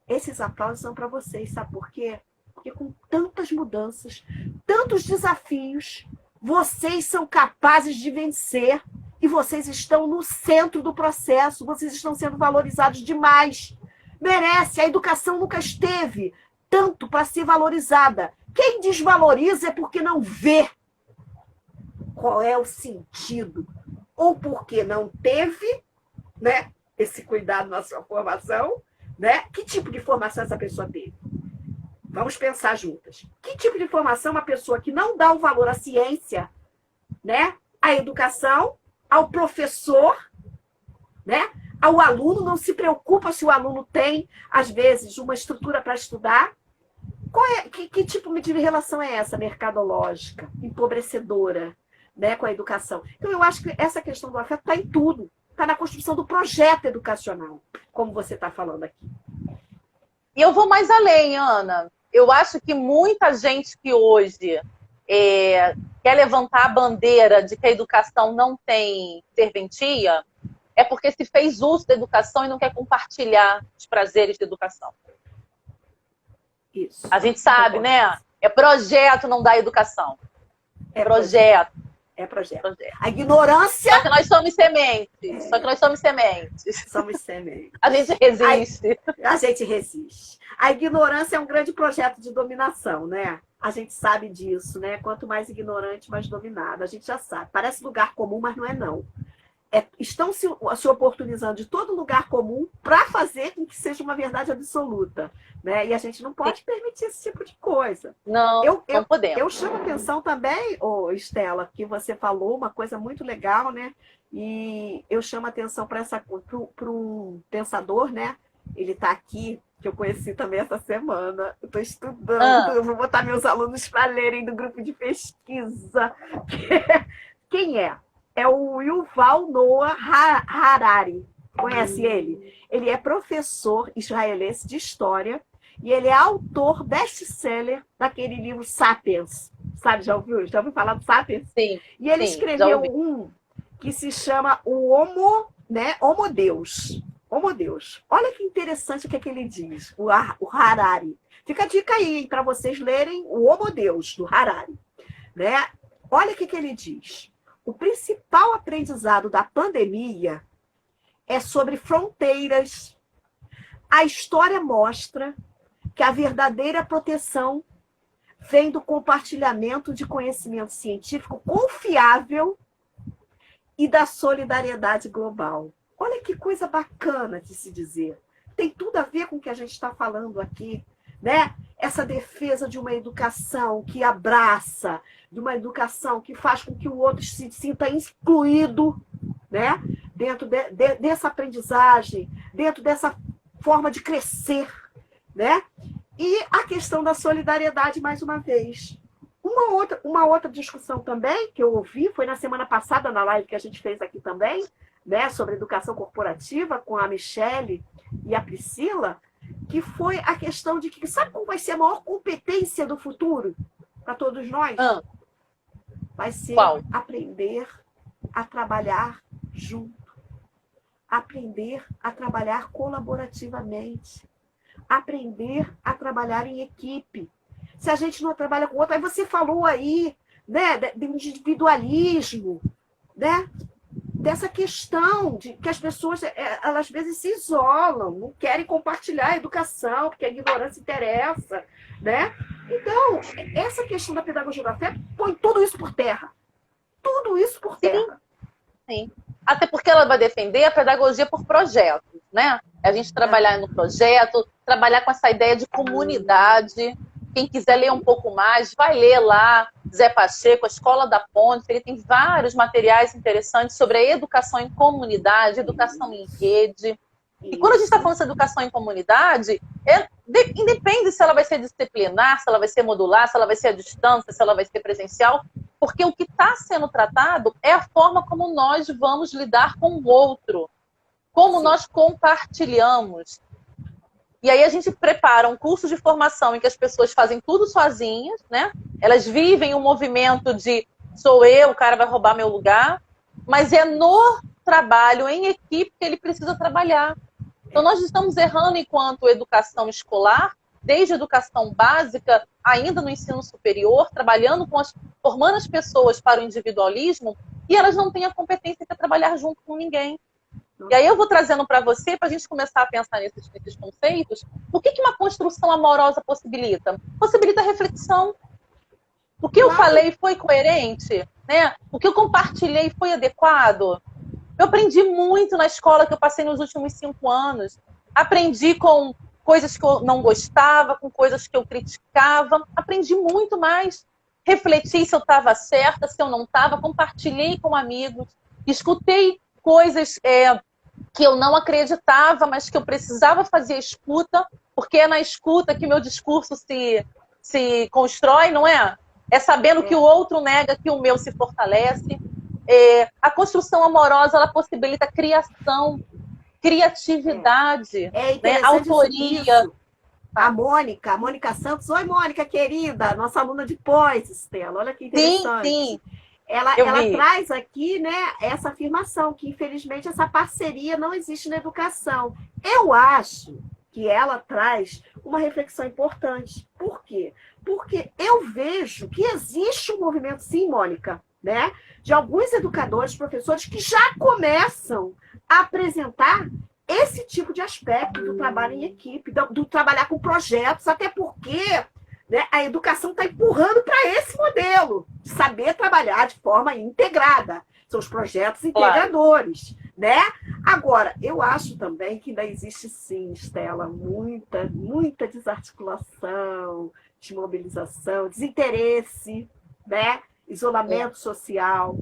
esses aplausos são para vocês, sabe por quê? Porque com tantas mudanças, tantos desafios, vocês são capazes de vencer e vocês estão no centro do processo, vocês estão sendo valorizados demais. Merece, a educação nunca esteve tanto para ser valorizada. Quem desvaloriza é porque não vê qual é o sentido, ou porque não teve, né, esse cuidado na sua formação, né? Que tipo de formação essa pessoa teve? Vamos pensar juntas. Que tipo de formação uma pessoa que não dá o valor à ciência, né, à educação, ao professor, né, ao aluno, não se preocupa se o aluno tem, às vezes, uma estrutura para estudar? Que tipo de relação é essa mercadológica, empobrecedora, né, com a educação? Então, eu acho que essa questão do afeto está em tudo. Está na construção do projeto educacional, como você está falando aqui. E eu vou mais além, Ana. Eu acho que muita gente que hoje quer levantar a bandeira de que a educação não tem serventia é porque se fez uso da educação e não quer compartilhar os prazeres da educação. Isso. A gente sabe, né? É projeto, não dá educação. É projeto. É projeto. A ignorância... Só que nós somos sementes. Somos sementes. A gente resiste. A gente resiste. A ignorância é um grande projeto de dominação, né? A gente sabe disso, né? Quanto mais ignorante, mais dominado. A gente já sabe. Parece lugar comum, mas não é não. Estão se oportunizando de todo lugar comum para fazer com que seja uma verdade absoluta, né? E a gente não pode permitir esse tipo de coisa. Não podemos. Eu chamo atenção também, Estela, que você falou uma coisa muito legal, né? E eu chamo atenção para um pensador, né? Ele está aqui, que eu conheci também essa semana. Eu estou estudando, eu vou botar meus alunos para lerem do grupo de pesquisa. Quem é? É o Yuval Noah Harari. Conhece ele? Ele é professor israelense de história e ele é autor best-seller daquele livro Sapiens, Sabe, já ouviu? Já ouviu falar do Sapiens? Sim, E ele sim, já escreveu ouvi. um que se chama o Homo, né? Homo Deus. Homo Deus. Olha que interessante o que ele diz, o Harari. Fica a dica aí para vocês lerem o Homo Deus, do Harari. Né? Olha o que ele diz. O principal aprendizado da pandemia é sobre fronteiras. A história mostra que a verdadeira proteção vem do compartilhamento de conhecimento científico confiável e da solidariedade global. Olha que coisa bacana de se dizer. Tem tudo a ver com o que a gente está falando aqui, né? Essa defesa de uma educação que abraça, de uma educação que faz com que o outro se sinta excluído, né? Dentro dessa aprendizagem, dentro dessa forma de crescer, né? E a questão da solidariedade, mais uma vez. Uma outra discussão também que eu ouvi foi na semana passada, na live que a gente fez aqui também, né, sobre educação corporativa, com a Michele e a Priscila, que foi a questão de que, sabe qual vai ser a maior competência do futuro para todos nós? Vai ser Qual? aprender a trabalhar junto, aprender a trabalhar colaborativamente, aprender a trabalhar em equipe. Se a gente não trabalha com o outro, aí você falou aí, né, do individualismo, né? Dessa questão de que as pessoas, elas às vezes se isolam, não querem compartilhar a educação, porque a ignorância interessa, né? Então, essa questão da pedagogia da fé põe tudo isso por terra. Tudo isso por terra. Sim. Até porque ela vai defender a pedagogia por projetos, né? A gente trabalhar no projeto, trabalhar com essa ideia de comunidade. Quem quiser ler um pouco mais, vai ler lá, Zé Pacheco, a Escola da Ponte, ele tem vários materiais interessantes sobre a educação em comunidade, educação em rede. E quando a gente está falando dessa educação em comunidade, independe se ela vai ser disciplinar, se ela vai ser modular, se ela vai ser à distância, se ela vai ser presencial, porque o que está sendo tratado é a forma como nós vamos lidar com o outro, como nós compartilhamos. E aí a gente prepara um curso de formação em que as pessoas fazem tudo sozinhas, né? Elas vivem um movimento de sou eu, o cara vai roubar meu lugar, mas é no trabalho, em equipe, que ele precisa trabalhar. Então nós estamos errando enquanto educação escolar, desde a educação básica, ainda no ensino superior, trabalhando formando as pessoas para o individualismo, e elas não têm a competência para trabalhar junto com ninguém. E aí eu vou trazendo para você, para a gente começar a pensar nesses conceitos, o que uma construção amorosa possibilita? Possibilita reflexão. O que eu falei foi coerente? Né? O que eu compartilhei foi adequado? Eu aprendi muito na escola que eu passei nos últimos 5 anos. Aprendi com coisas que eu não gostava, com coisas que eu criticava. Aprendi muito mais. Refleti se eu estava certa, se eu não estava. Compartilhei com amigos. Escutei coisas que eu não acreditava, mas que eu precisava fazer a escuta, porque é na escuta que meu discurso se constrói, não é? É sabendo que o outro nega que o meu se fortalece. A construção amorosa, ela possibilita criação, criatividade, né? Autoria. Isso. A Mônica Santos. Oi, Mônica, querida, nossa aluna de pós, Estela. Olha que interessante. Sim. Ela traz aqui, né, essa afirmação, que infelizmente essa parceria não existe na educação. Eu acho que ela traz uma reflexão importante. Por quê? Porque eu vejo que existe um movimento, sim, Mônica, né, de alguns educadores, professores, que já começam a apresentar esse tipo de aspecto do trabalho em equipe, do trabalhar com projetos, até porque, né, a educação está empurrando para esse modelo de saber trabalhar de forma integrada. São os projetos integradores. Claro. Né? Agora, eu acho também que ainda existe, sim, Estela, muita desarticulação, desmobilização, desinteresse, né? Isolamento social.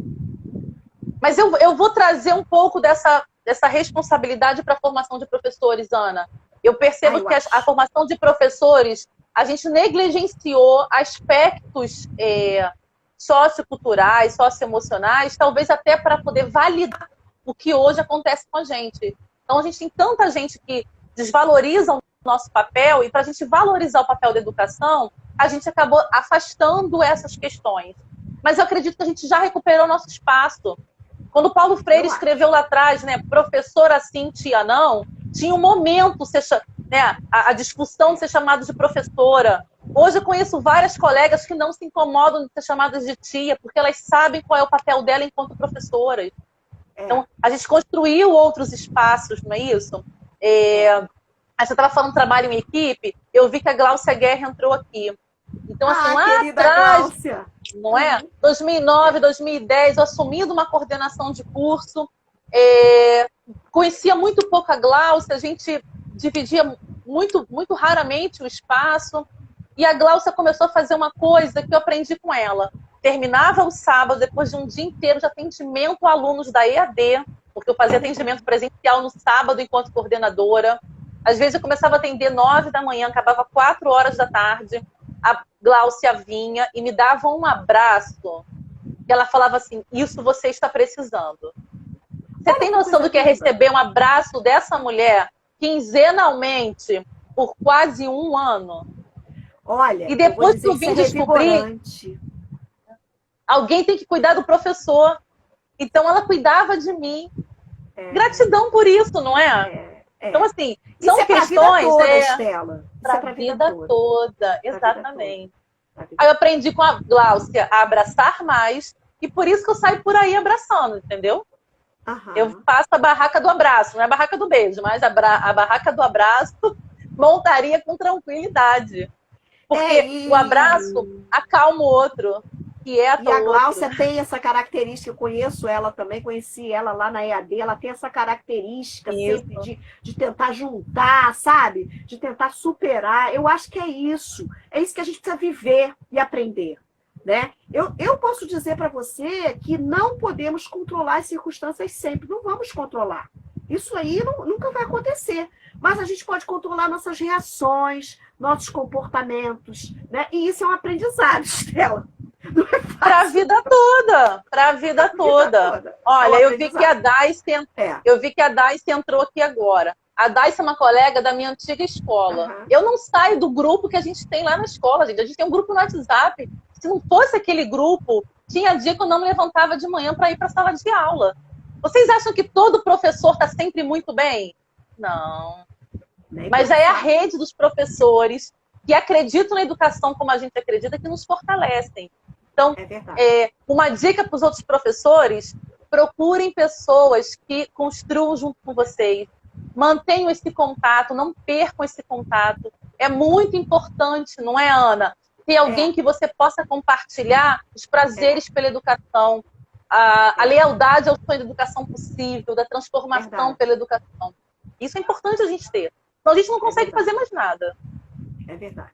Mas eu vou trazer um pouco dessa responsabilidade para a formação de professores, Ana. Eu percebo que a formação de professores, a gente negligenciou aspectos socioculturais, socioemocionais, talvez até para poder validar o que hoje acontece com a gente. Então, a gente tem tanta gente que desvaloriza o nosso papel, e para a gente valorizar o papel da educação, a gente acabou afastando essas questões. Mas eu acredito que a gente já recuperou nosso espaço. Quando Paulo Freire escreveu lá atrás, né, professora sim, tia não, tinha um momento, né, a discussão de ser chamado de professora. Hoje eu conheço várias colegas que não se incomodam de ser chamadas de tia, porque elas sabem qual é o papel dela enquanto professoras. Então, a gente construiu outros espaços, não é isso? Aí você estava falando trabalho em equipe, eu vi que a Gláucia Guerra entrou aqui. Então, assim, lá atrás, Gláucia. não é? 2009, 2010, eu assumindo uma coordenação de curso, conhecia muito pouco a Gláucia, a gente dividia muito, muito raramente o espaço, e a Gláucia começou a fazer uma coisa que eu aprendi com ela. Terminava o sábado, depois de um dia inteiro de atendimento a alunos da EAD, porque eu fazia atendimento presencial no sábado enquanto coordenadora. Às vezes eu começava a atender 9 da manhã, acabava 4 horas da tarde. A Gláucia vinha e me dava um abraço. E ela falava assim, isso você está precisando. Você tem noção do que é receber um abraço dessa mulher quinzenalmente por quase um ano? Olha, e depois que eu vim descobrir, alguém tem que cuidar do professor. Então ela cuidava de mim. Gratidão por isso, não é? Então, assim, são questões... Para a vida toda, exatamente. Aí eu aprendi com a Gláucia a abraçar mais, e por isso que eu saio por aí abraçando, entendeu? Eu faço a barraca do abraço, não é a barraca do beijo, mas a barraca do abraço montaria com tranquilidade. Porque o abraço acalma o outro. E a Gláucia tem essa característica, eu conheço ela também, conheci ela lá na EAD, ela tem essa característica sempre de tentar juntar, sabe? De tentar superar. Eu acho que é isso que a gente precisa viver e aprender, né? Eu posso dizer para você que não podemos controlar as circunstâncias sempre, não vamos controlar. Isso aí nunca vai acontecer. Mas a gente pode controlar nossas reações, nossos comportamentos, né? E isso é um aprendizado, Estela. Para a vida toda, para a vida toda. Olha, eu vi que a Daice entrou aqui agora. A Daice é uma colega da minha antiga escola. Eu não saio do grupo que a gente tem lá na escola, gente. A gente tem um grupo no WhatsApp. Se não fosse aquele grupo, tinha dia que eu não me levantava de manhã para ir para a sala de aula. Vocês acham que todo professor está sempre muito bem? Não. Mas é a rede dos professores que acreditam na educação como a gente acredita que nos fortalecem. Então, uma dica para os outros professores, procurem pessoas que construam junto com vocês. Mantenham esse contato, não percam esse contato. É muito importante, não é, Ana? Ter alguém que você possa compartilhar os prazeres pela educação, a lealdade ao sonho da educação possível, da transformação pela educação. Isso é importante a gente ter. Senão a gente não consegue fazer mais nada. É verdade.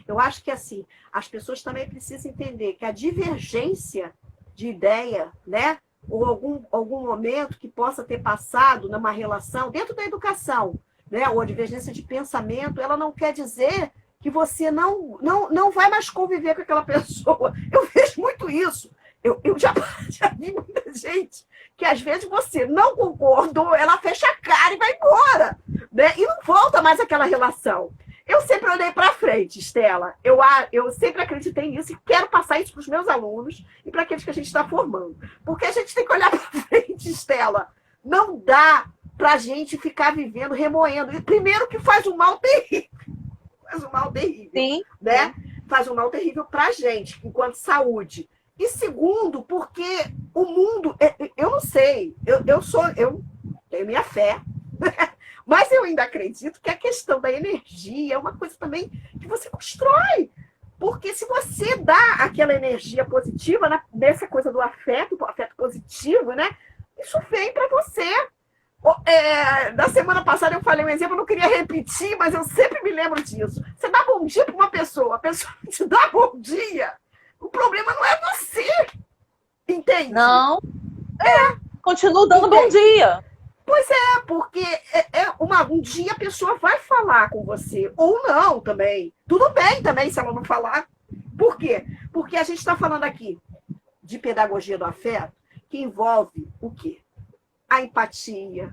Eu acho que, assim, as pessoas também precisam entender que a divergência de ideia, né? Ou algum momento que possa ter passado numa relação, dentro da educação, né? Ou a divergência de pensamento, ela não quer dizer que você não vai mais conviver com aquela pessoa. Eu vejo muito isso. Eu já vi muita gente que, às vezes, você não concordou, ela fecha a cara e vai embora, né? E não volta mais àquela relação. Eu sempre olhei para frente, Estela. Eu sempre acreditei nisso e quero passar isso para os meus alunos e para aqueles que a gente está formando. Porque a gente tem que olhar para frente, Estela. Não dá para a gente ficar vivendo, remoendo. E primeiro que faz um mal terrível. Faz um mal terrível. Sim. Né? Faz um mal terrível para a gente, enquanto saúde. E segundo, porque o mundo... Eu não sei. Eu tenho minha fé. Mas eu ainda acredito que a questão da energia é uma coisa também que você constrói. Porque se você dá aquela energia positiva, nessa coisa do afeto positivo, né? Isso vem para você. Na semana passada eu falei um exemplo, eu não queria repetir, mas eu sempre me lembro disso. Você dá bom dia para uma pessoa, a pessoa te dá bom dia. O problema não é você. Entende? Não. Continua dando bom dia. Pois é, porque um dia a pessoa vai falar com você, ou não também. Tudo bem também se ela não falar. Por quê? Porque a gente está falando aqui de pedagogia do afeto, que envolve o quê? A empatia,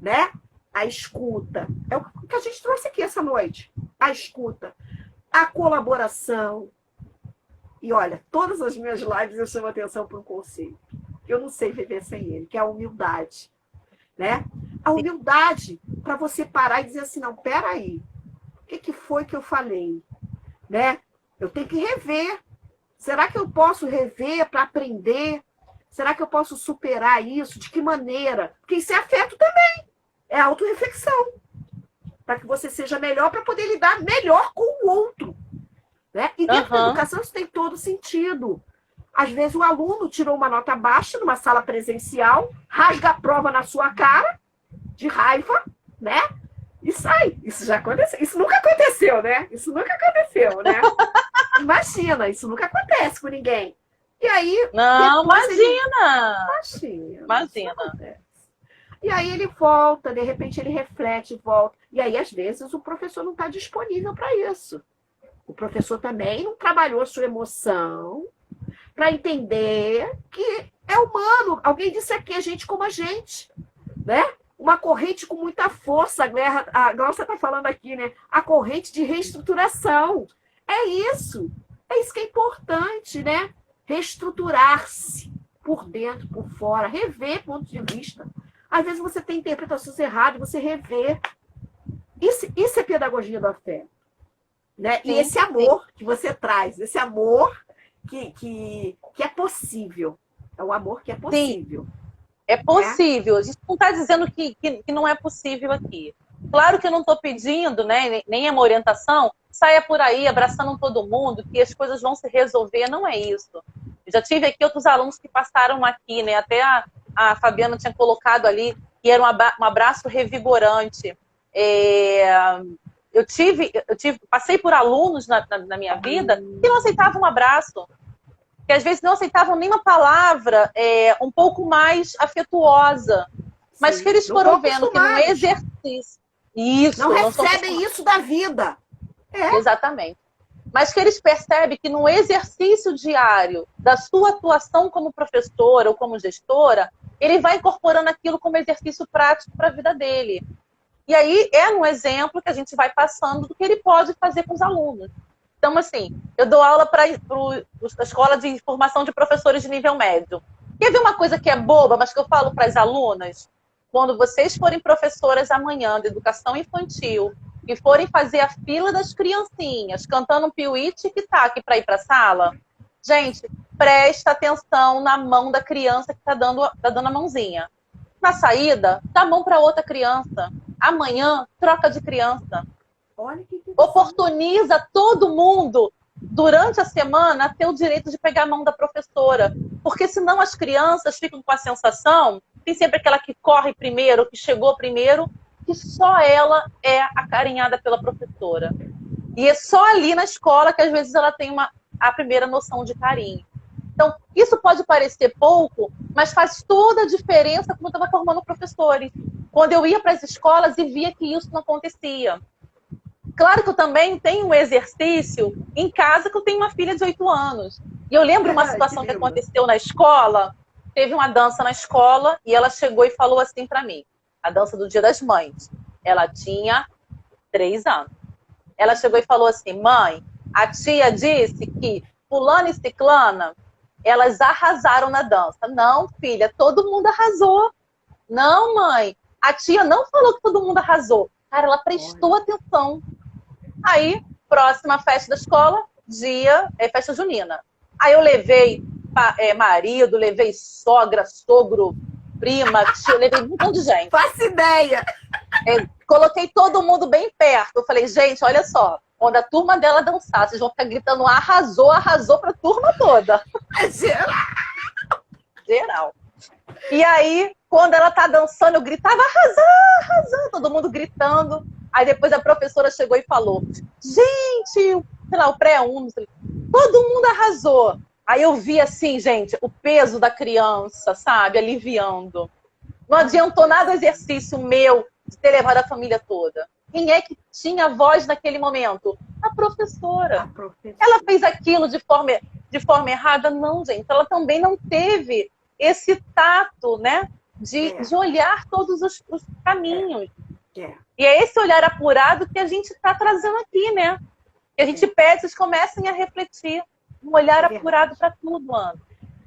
né? A escuta. É o que a gente trouxe aqui essa noite. A escuta. a colaboração. E olha, todas as minhas lives eu chamo atenção para um conceito. Eu não sei viver sem ele, que é a humildade. Né? A humildade para você parar e dizer assim, não, peraí, o que foi que eu falei? Né? Eu tenho que rever. Será que eu posso rever para aprender? Será que eu posso superar isso? De que maneira? Porque isso é afeto também. É autorreflexão. Para que você seja melhor, para poder lidar melhor com o outro. Né? E dentro da educação isso tem todo sentido. Às vezes o aluno tirou uma nota baixa numa sala presencial, rasga a prova na sua cara, de raiva, né? E sai. Isso já aconteceu. Isso nunca aconteceu, né? Isso nunca aconteceu, né? Imagina, isso nunca acontece com ninguém. E aí... Não, imagina! Imagina. E aí ele volta, de repente ele reflete, volta. E aí, às vezes, o professor não está disponível para isso. O professor também não trabalhou a sua emoção para entender que é humano. Alguém disse aqui, a gente como a gente, né? Uma corrente com muita força, a Glaucia está falando aqui, né? A corrente de reestruturação. É isso que é importante, né? Reestruturar-se por dentro, por fora, rever pontos de vista. Às vezes você tem interpretações erradas, você rever. Isso é pedagogia do afeto. Né? E esse amor que você traz, esse amor que é possível. É um amor que é possível. É possível. A gente não está dizendo que não é possível aqui. Claro que eu não estou pedindo, né, nem uma orientação, saia por aí abraçando todo mundo, que as coisas vão se resolver. Não é isso. Eu já tive aqui outros alunos que passaram aqui, né? Até a Fabiana tinha colocado ali, que era um abraço revigorante. Passei por alunos na minha vida que não aceitavam um abraço, que às vezes não aceitavam nenhuma palavra um pouco mais afetuosa, mas que eles foram vendo que no exercício... Não recebem isso da vida. Exatamente. Mas que eles percebem que no exercício diário da sua atuação como professora ou como gestora, ele vai incorporando aquilo como exercício prático para a vida dele. E aí é um exemplo que a gente vai passando do que ele pode fazer com os alunos. Então, assim, eu dou aula para a Escola de Formação de Professores de Nível Médio. Quer ver uma coisa que é boba, mas que eu falo para as alunas? Quando vocês forem professoras amanhã de educação infantil e forem fazer a fila das criancinhas, cantando um piuí tic-tac para ir para a sala, gente, presta atenção na mão da criança que está dando a mãozinha. Na saída, dá a mão para outra criança. Amanhã, troca de criança. Oportuniza todo mundo, durante a semana, a ter o direito de pegar a mão da professora. Porque senão as crianças ficam com a sensação, tem sempre aquela que corre primeiro, que chegou primeiro, que só ela é acarinhada pela professora. E é só ali na escola que às vezes ela tem a primeira noção de carinho. Então, isso pode parecer pouco, mas faz toda a diferença quando eu estava formando professores. Quando eu ia para as escolas e via que isso não acontecia. Claro que eu também tenho um exercício em casa, que eu tenho uma filha de 8 anos. E eu lembro uma situação que aconteceu na escola. Teve uma dança na escola e ela chegou e falou assim para mim. A dança do Dia das Mães. Ela tinha 3 anos. Ela chegou e falou assim, mãe, a tia disse que fulana e ciclana, elas arrasaram na dança. Não, filha, todo mundo arrasou. Não, mãe, a tia não falou que todo mundo arrasou. Cara, ela prestou atenção. Aí, próxima festa da escola, festa junina. Aí eu levei marido, levei sogra, sogro, prima, tio, levei um monte de gente. Faço ideia! Coloquei todo mundo bem perto. Eu falei, gente, olha só, quando a turma dela dançar, vocês vão ficar gritando arrasou, arrasou pra turma toda. É geral! Geral. E aí, quando ela tá dançando, eu gritava arrasou, arrasou, todo mundo gritando. Aí depois a professora chegou e falou, gente, sei lá, o pré-1, todo mundo arrasou. Aí eu vi assim, gente, o peso da criança, sabe, aliviando. Não adiantou nada o exercício meu de ter levado a família toda. Quem é que tinha voz naquele momento? A professora. Ela fez aquilo de forma errada? Não, gente. Ela também não teve esse tato, né, de olhar todos os caminhos. E é esse olhar apurado que a gente está trazendo aqui, né? E a gente pede que vocês comecem a refletir, um olhar apurado para tudo, Ana.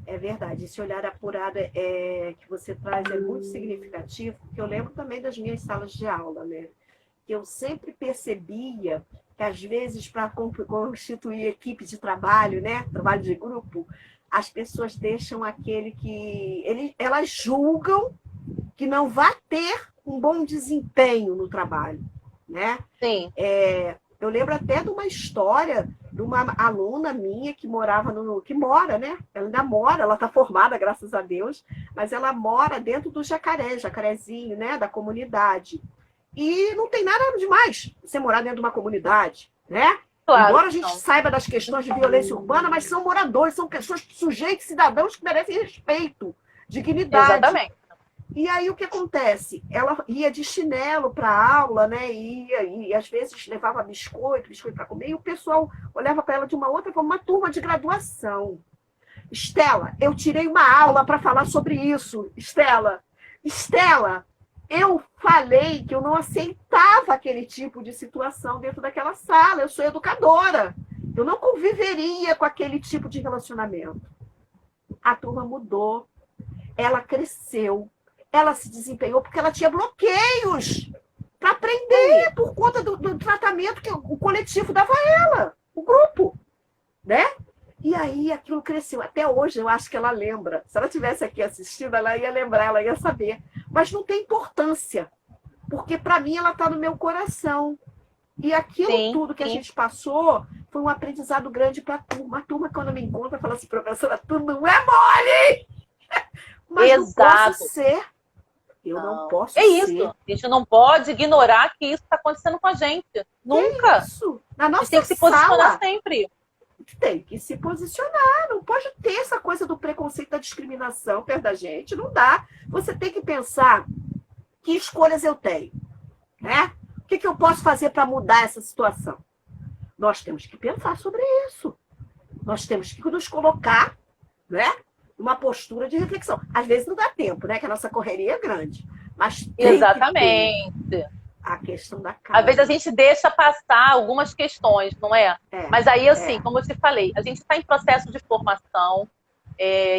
É verdade, esse olhar apurado que você traz é muito significativo, porque eu lembro também das minhas salas de aula, né? Que eu sempre percebia que, às vezes, para constituir equipe de trabalho, né? Trabalho de grupo, as pessoas deixam aquele que elas julgam que não vai ter um bom desempenho no trabalho, né? Sim. Eu lembro até de uma história de uma aluna minha que mora, né? Ela ainda mora, ela está formada, graças a Deus, mas ela mora dentro do jacarezinho, né? Da comunidade. E não tem nada demais você morar dentro de uma comunidade, né? Claro, embora a gente saiba das questões de violência urbana, mas são moradores, são pessoas, sujeitos, cidadãos que merecem respeito, dignidade. Exatamente. E aí o que acontece? Ela ia de chinelo para a aula, né? E às vezes levava biscoito para comer, e o pessoal olhava para ela de uma outra forma, uma turma de graduação. Estela, eu tirei uma aula para falar sobre isso. Estela, eu falei que eu não aceitava aquele tipo de situação dentro daquela sala. Eu sou educadora. Eu não conviveria com aquele tipo de relacionamento. A turma mudou. Ela cresceu. Ela se desempenhou porque ela tinha bloqueios para aprender por conta do tratamento que o coletivo dava a ela, o grupo, né? E aí aquilo cresceu. Até hoje eu acho que ela lembra. Se ela estivesse aqui assistindo, ela ia lembrar, ela ia saber. Mas não tem importância, porque para mim ela está no meu coração. E aquilo tudo que a gente passou foi um aprendizado grande para a turma. A turma, quando me encontra, fala assim, professora, tu não é mole! Mas exato. Não posso ser. Eu não posso ser. É isso. A gente não pode ignorar que isso está acontecendo com a gente. Nunca. É isso. Na nossa a gente tem que se posicionar sempre. Tem que se posicionar. Não pode ter essa coisa do preconceito, da discriminação perto da gente. Não dá. Você tem que pensar que escolhas eu tenho, né? O que eu posso fazer para mudar essa situação? Nós temos que pensar sobre isso. Nós temos que nos colocar, né, numa postura de reflexão. Às vezes não dá tempo, né? Que a nossa correria é grande. Mas exatamente. A questão da casa. Às vezes a gente deixa passar algumas questões, não é? Mas aí, assim, como eu te falei, a gente está em processo de formação,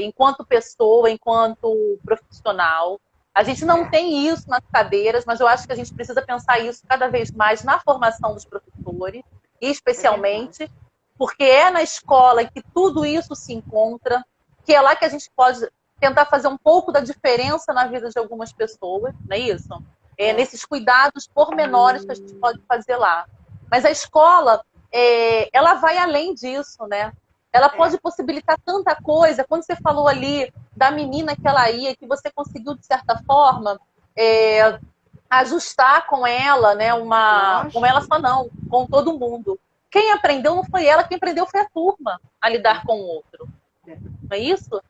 enquanto pessoa, enquanto profissional. A gente não tem isso nas cadeiras, mas eu acho que a gente precisa pensar isso cada vez mais na formação dos professores, especialmente, porque é na escola que tudo isso se encontra, que é lá que a gente pode tentar fazer um pouco da diferença na vida de algumas pessoas, não é isso? Nesses cuidados pormenores que a gente pode fazer lá. Mas a escola, ela vai além disso, né? Ela pode possibilitar tanta coisa. Quando você falou ali da menina que ela ia, que você conseguiu, de certa forma, ajustar com ela, né? Com ela só não, com todo mundo. Quem aprendeu não foi ela, quem aprendeu foi a turma a lidar com o outro. Não é isso?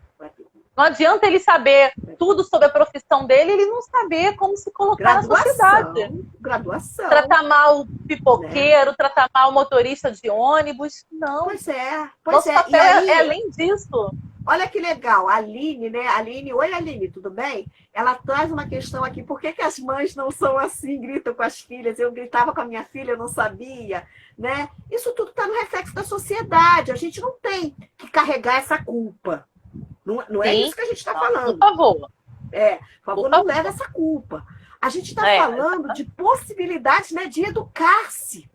Não adianta ele saber tudo sobre a profissão dele, ele não saber como se colocar na sociedade. Graduação. Tratar mal o pipoqueiro, tratar mal o motorista de ônibus. Não. Pois é. Nosso papel é além disso. Olha que legal. A Aline, né? Oi, Aline, tudo bem? Ela traz uma questão aqui. Por que as mães não são assim, gritam com as filhas? Eu gritava com a minha filha, eu não sabia, né? Isso tudo está no reflexo da sociedade. A gente não tem que carregar essa culpa. Não é isso que a gente está falando. Por favor. Por favor, não leva essa culpa. A gente está falando de possibilidades, né, de educar-se,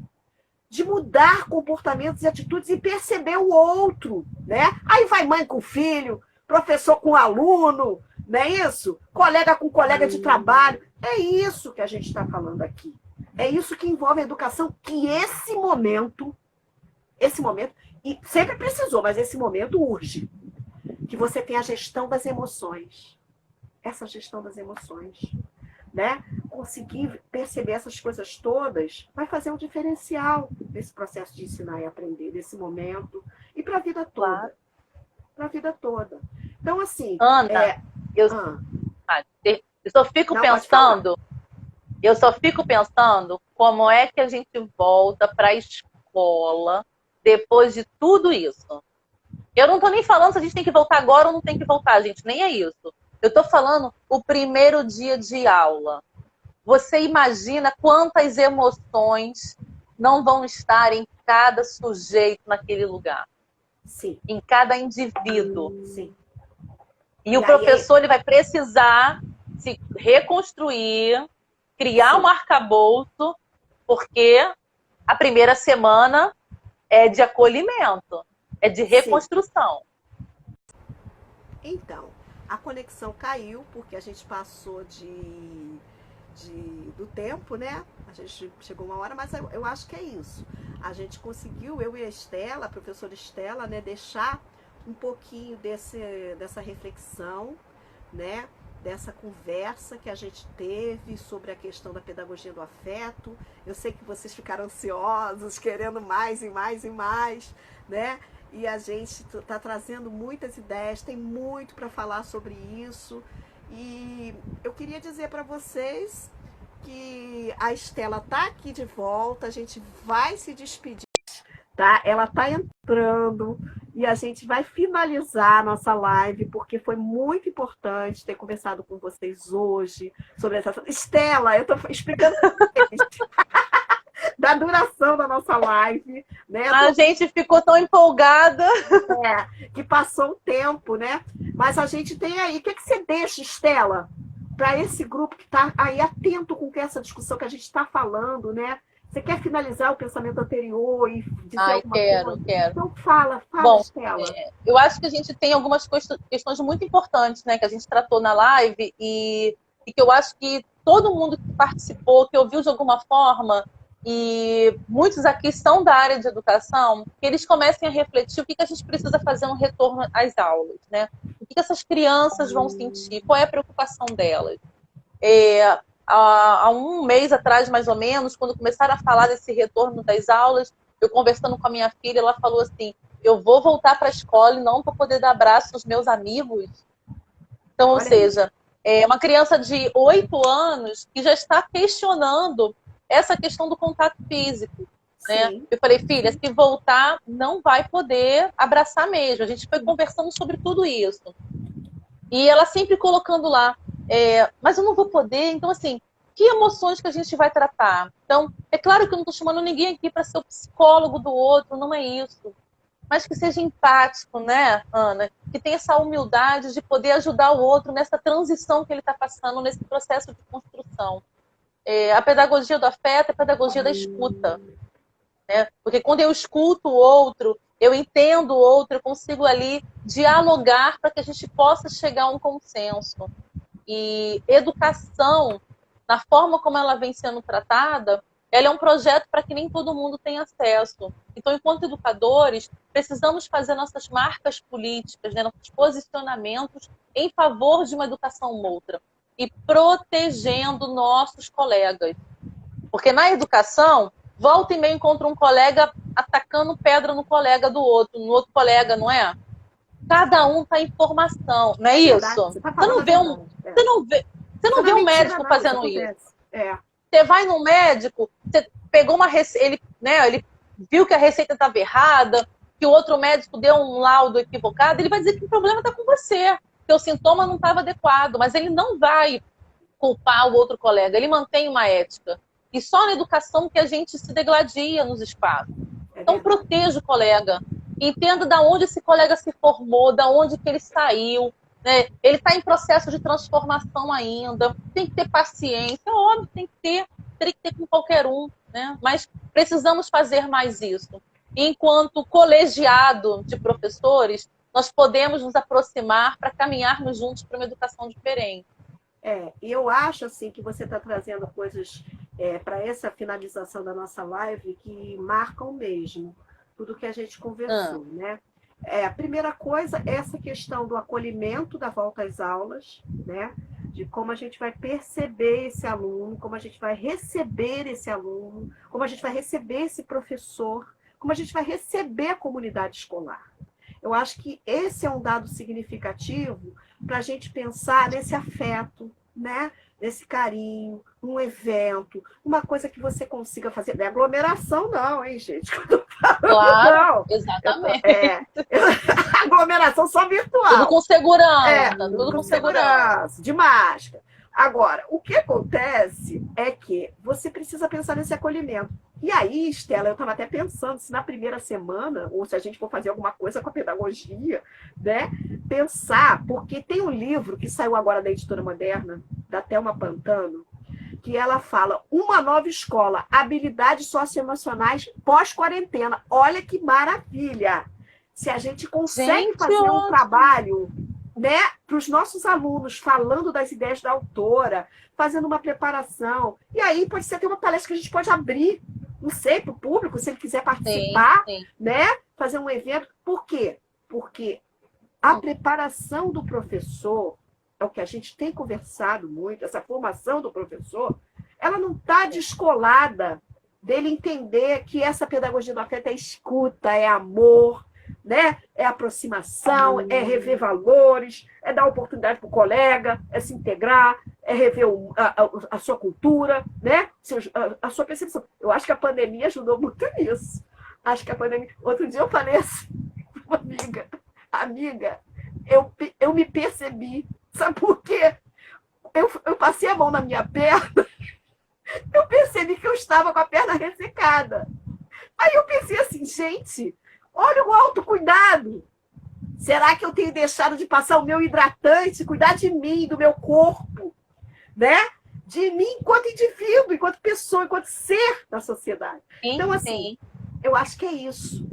de mudar comportamentos e atitudes e perceber o outro, né? Aí vai mãe com filho, professor com aluno, não é isso? Colega com colega de trabalho. É isso que a gente está falando aqui. É isso que envolve a educação, que esse momento, e sempre precisou, mas esse momento urge. Que você tem a gestão das emoções. Essa gestão das emoções, né? Conseguir perceber essas coisas todas vai fazer um diferencial nesse processo de ensinar e aprender, nesse momento, e para a vida toda. Para a vida toda. Então, assim... Ana, eu só fico pensando como é que a gente volta para a escola depois de tudo isso. Eu não estou nem falando se a gente tem que voltar agora ou não tem que voltar, gente. Nem é isso. Eu estou falando o primeiro dia de aula. Você imagina quantas emoções não vão estar em cada sujeito naquele lugar. Sim. Em cada indivíduo. Sim. E o professor ele vai precisar se reconstruir, criar um arcabouço, porque a primeira semana é de acolhimento, é de reconstrução. Então, a conexão caiu, porque a gente passou do tempo, né? A gente chegou uma hora, mas eu acho que é isso. A gente conseguiu, eu e a Estela, a professora Estela, né, deixar um pouquinho dessa reflexão, né? Dessa conversa que a gente teve sobre a questão da pedagogia do afeto. Eu sei que vocês ficaram ansiosos, querendo mais e mais e mais, né? E a gente está trazendo muitas ideias, tem muito para falar sobre isso. E eu queria dizer para vocês que a Estela está aqui de volta, a gente vai se despedir, tá? Ela está entrando e a gente vai finalizar a nossa live, porque foi muito importante ter conversado com vocês hoje sobre essa... Estela, eu estou explicando da duração da nossa live, né? A gente ficou tão empolgada. Que passou o tempo, né? Mas a gente tem aí, o que você deixa, Estela, para esse grupo que está aí atento com essa discussão que a gente está falando, né? Você quer finalizar o pensamento anterior e dizer alguma coisa? Quero. Então fala, Bom, Estela. Eu acho que a gente tem algumas questões muito importantes, né, que a gente tratou na live e que eu acho que todo mundo que participou, que ouviu de alguma forma, e muitos aqui são da área de educação, que eles comecem a refletir o que a gente precisa fazer no retorno às aulas, né? O que essas crianças vão sentir, qual é a preocupação delas. Há um mês atrás, mais ou menos, quando começaram a falar desse retorno das aulas, eu conversando com a minha filha, ela falou assim, eu vou voltar para a escola e não vou poder dar abraço aos meus amigos. Então, ou seja, é uma criança de 8 anos que já está questionando essa questão do contato físico, né? Eu falei, filha, se voltar, não vai poder abraçar mesmo. A gente foi conversando sobre tudo isso. E ela sempre colocando lá, mas eu não vou poder, então assim, que emoções que a gente vai tratar? Então, é claro que eu não estou chamando ninguém aqui para ser o psicólogo do outro, não é isso. Mas que seja empático, né, Ana? Que tenha essa humildade de poder ajudar o outro nessa transição que ele está passando, nesse processo de construção. A pedagogia do afeto é a pedagogia da escuta. Né? Porque quando eu escuto o outro, eu entendo o outro, eu consigo ali dialogar para que a gente possa chegar a um consenso. E educação, na forma como ela vem sendo tratada, ela é um projeto para que nem todo mundo tenha acesso. Então, enquanto educadores, precisamos fazer nossas marcas políticas, né, nossos posicionamentos em favor de uma educação outra. E protegendo nossos colegas. Porque na educação, volta e meia encontra um colega atacando pedra no colega do outro, no outro colega, não é? Cada um está em formação, não é isso? Você não vê um médico fazendo isso. Você vai no médico, você pegou uma receita, ele viu que a receita estava errada, que o outro médico deu um laudo equivocado, ele vai dizer que o problema está com você. Seu sintoma não estava adequado, mas ele não vai culpar o outro colega, ele mantém uma ética. E só na educação que a gente se degladia nos espaços. Então, proteja o colega, entenda de onde esse colega se formou, de onde que ele saiu, né? Ele está em processo de transformação ainda, tem que ter paciência, óbvio, tem que ter com qualquer um, né? Mas precisamos fazer mais isso. Enquanto colegiado de professores, nós podemos nos aproximar para caminharmos juntos para uma educação diferente. E eu acho assim que você está trazendo coisas para essa finalização da nossa live que marcam mesmo tudo que a gente conversou, né? A primeira coisa é essa questão do acolhimento da volta às aulas, né? De como a gente vai perceber esse aluno, como a gente vai receber esse aluno, como a gente vai receber esse professor, como a gente vai receber a comunidade escolar. Eu acho que esse é um dado significativo para a gente pensar nesse afeto, né? Nesse carinho, num evento, uma coisa que você consiga fazer. Não é aglomeração, não, hein, gente? Claro, não. Exatamente. Aglomeração só virtual. Tudo com segurança. Tudo com segurança. De máscara. Agora, o que acontece é que você precisa pensar nesse acolhimento. E aí, Estela, eu estava até pensando se na primeira semana, ou se a gente for fazer alguma coisa com a pedagogia, né? Pensar, porque tem um livro que saiu agora da Editora Moderna, da Thelma Pantano, que ela fala Uma Nova Escola, Habilidades Socioemocionais Pós-Quarentena. Olha que maravilha! Se a gente consegue Gente, fazer um ótimo. trabalho, né, para os nossos alunos, falando das ideias da autora, fazendo uma preparação, e aí pode ser até uma palestra que a gente pode abrir, não sei, para o público, se ele quiser Sim, participar, sim. né, fazer um evento. Por quê? Porque a preparação do professor, é o que a gente tem conversado muito, essa formação do professor, ela não está descolada dele entender que essa pedagogia do afeto é escuta, é amor, né? É aproximação, é rever valores, é dar oportunidade para o colega, é se integrar, é rever a sua cultura, né? A sua percepção. Eu acho que a pandemia ajudou muito nisso. Acho que a pandemia. Outro dia eu falei assim, uma amiga, eu me percebi. Sabe por quê? Eu passei a mão na minha perna, eu percebi que eu estava com a perna ressecada. Aí eu pensei assim, gente, olha o autocuidado. Será que eu tenho deixado de passar o meu hidratante, cuidar de mim, do meu corpo, né? De mim enquanto indivíduo, enquanto pessoa, enquanto ser da sociedade. Sim, Então, assim, sim. eu acho que é isso.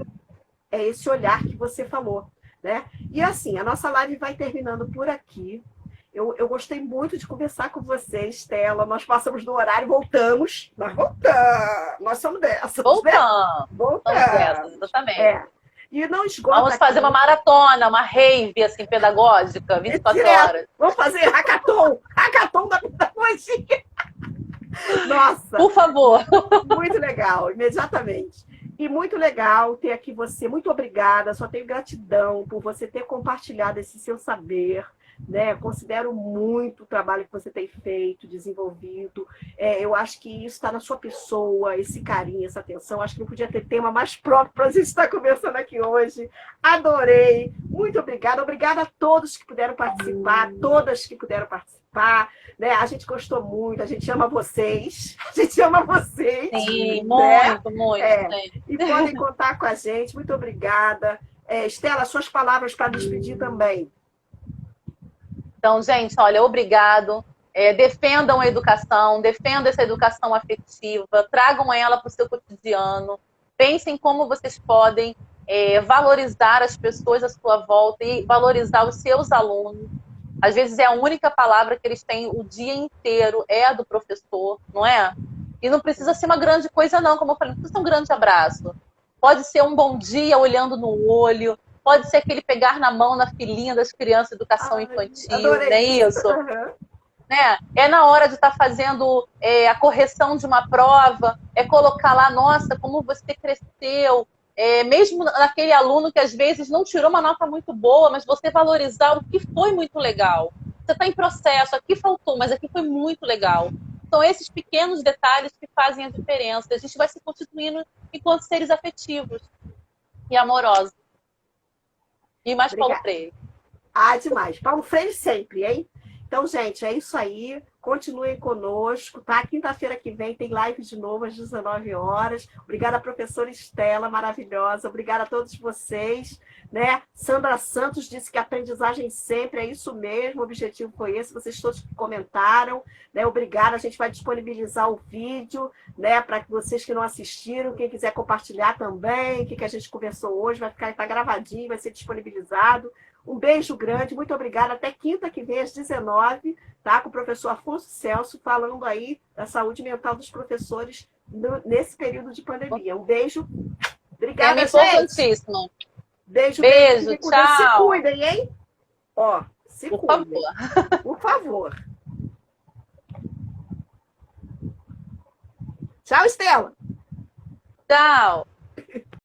É esse olhar que você falou, né? E assim, a nossa live vai terminando por aqui. Eu gostei muito de conversar com você, Estela. Nós passamos do horário, voltamos. Nós voltamos. Nós somos dessas, né? Voltamos. Somos dessas, Voltamos. exatamente. É. E não esgota Vamos fazer aqui. uma maratona, uma rave, assim, pedagógica, 24 horas. Vamos fazer hackathon. Hackathon da pedagogia. Nossa. Por favor. Muito legal, imediatamente. E muito legal ter aqui você. Muito obrigada. Só tenho gratidão por você ter compartilhado esse seu saber. Né? Considero muito o trabalho que você tem feito, desenvolvido. Eu acho que isso está na sua pessoa, esse carinho, essa atenção. Acho que não podia ter tema mais próprio para a gente estar conversando aqui hoje. Adorei. Muito obrigada. Obrigada a todos que puderam participar, todas que puderam participar. Né? A gente gostou muito, a gente ama vocês. A gente ama vocês. Sim, né? muito. E podem contar com a gente. Muito obrigada. Estela, suas palavras para despedir também. Então, gente, olha, obrigado. Defendam a educação, defendam essa educação afetiva, tragam ela para o seu cotidiano, pensem como vocês podem valorizar as pessoas à sua volta e valorizar os seus alunos. Às vezes é a única palavra que eles têm o dia inteiro, é a do professor, não é? E não precisa ser uma grande coisa, não, como eu falei, não precisa ser um grande abraço. Pode ser um bom dia olhando no olho, pode ser aquele pegar na mão na filinha das crianças, educação infantil, não é isso? Uhum. Né? É na hora de estar fazendo a correção de uma prova, é colocar lá, nossa, como você cresceu, mesmo naquele aluno que às vezes não tirou uma nota muito boa, mas você valorizar o que foi muito legal. Você está em processo, aqui faltou, mas aqui foi muito legal. São esses pequenos detalhes que fazem a diferença. A gente vai se constituindo enquanto seres afetivos e amorosos. E mais Paulo Freire. Demais. Paulo Freire sempre, hein? Então, gente, é isso aí. Continuem conosco, tá? Quinta-feira que vem tem live de novo às 19 horas. Obrigada, professora Estela, maravilhosa. Obrigada a todos vocês. Né? Sandra Santos disse que aprendizagem sempre, é isso mesmo, o objetivo foi esse, vocês todos comentaram, né? Obrigada, a gente vai disponibilizar o vídeo, né? Para vocês que não assistiram, quem quiser compartilhar também, o que a gente conversou hoje, vai ficar, tá gravadinho, vai ser disponibilizado. Um beijo grande, muito obrigada, até quinta que vem às 19, tá? Com o professor Afonso Celso, falando aí da saúde mental dos professores nesse período de pandemia. Um beijo, obrigada, gente. Importantíssimo. Beijo, tchau. Se cuidem, hein? Ó, se Por cuidem. Favor. Por favor. Tchau, Estela. Tchau.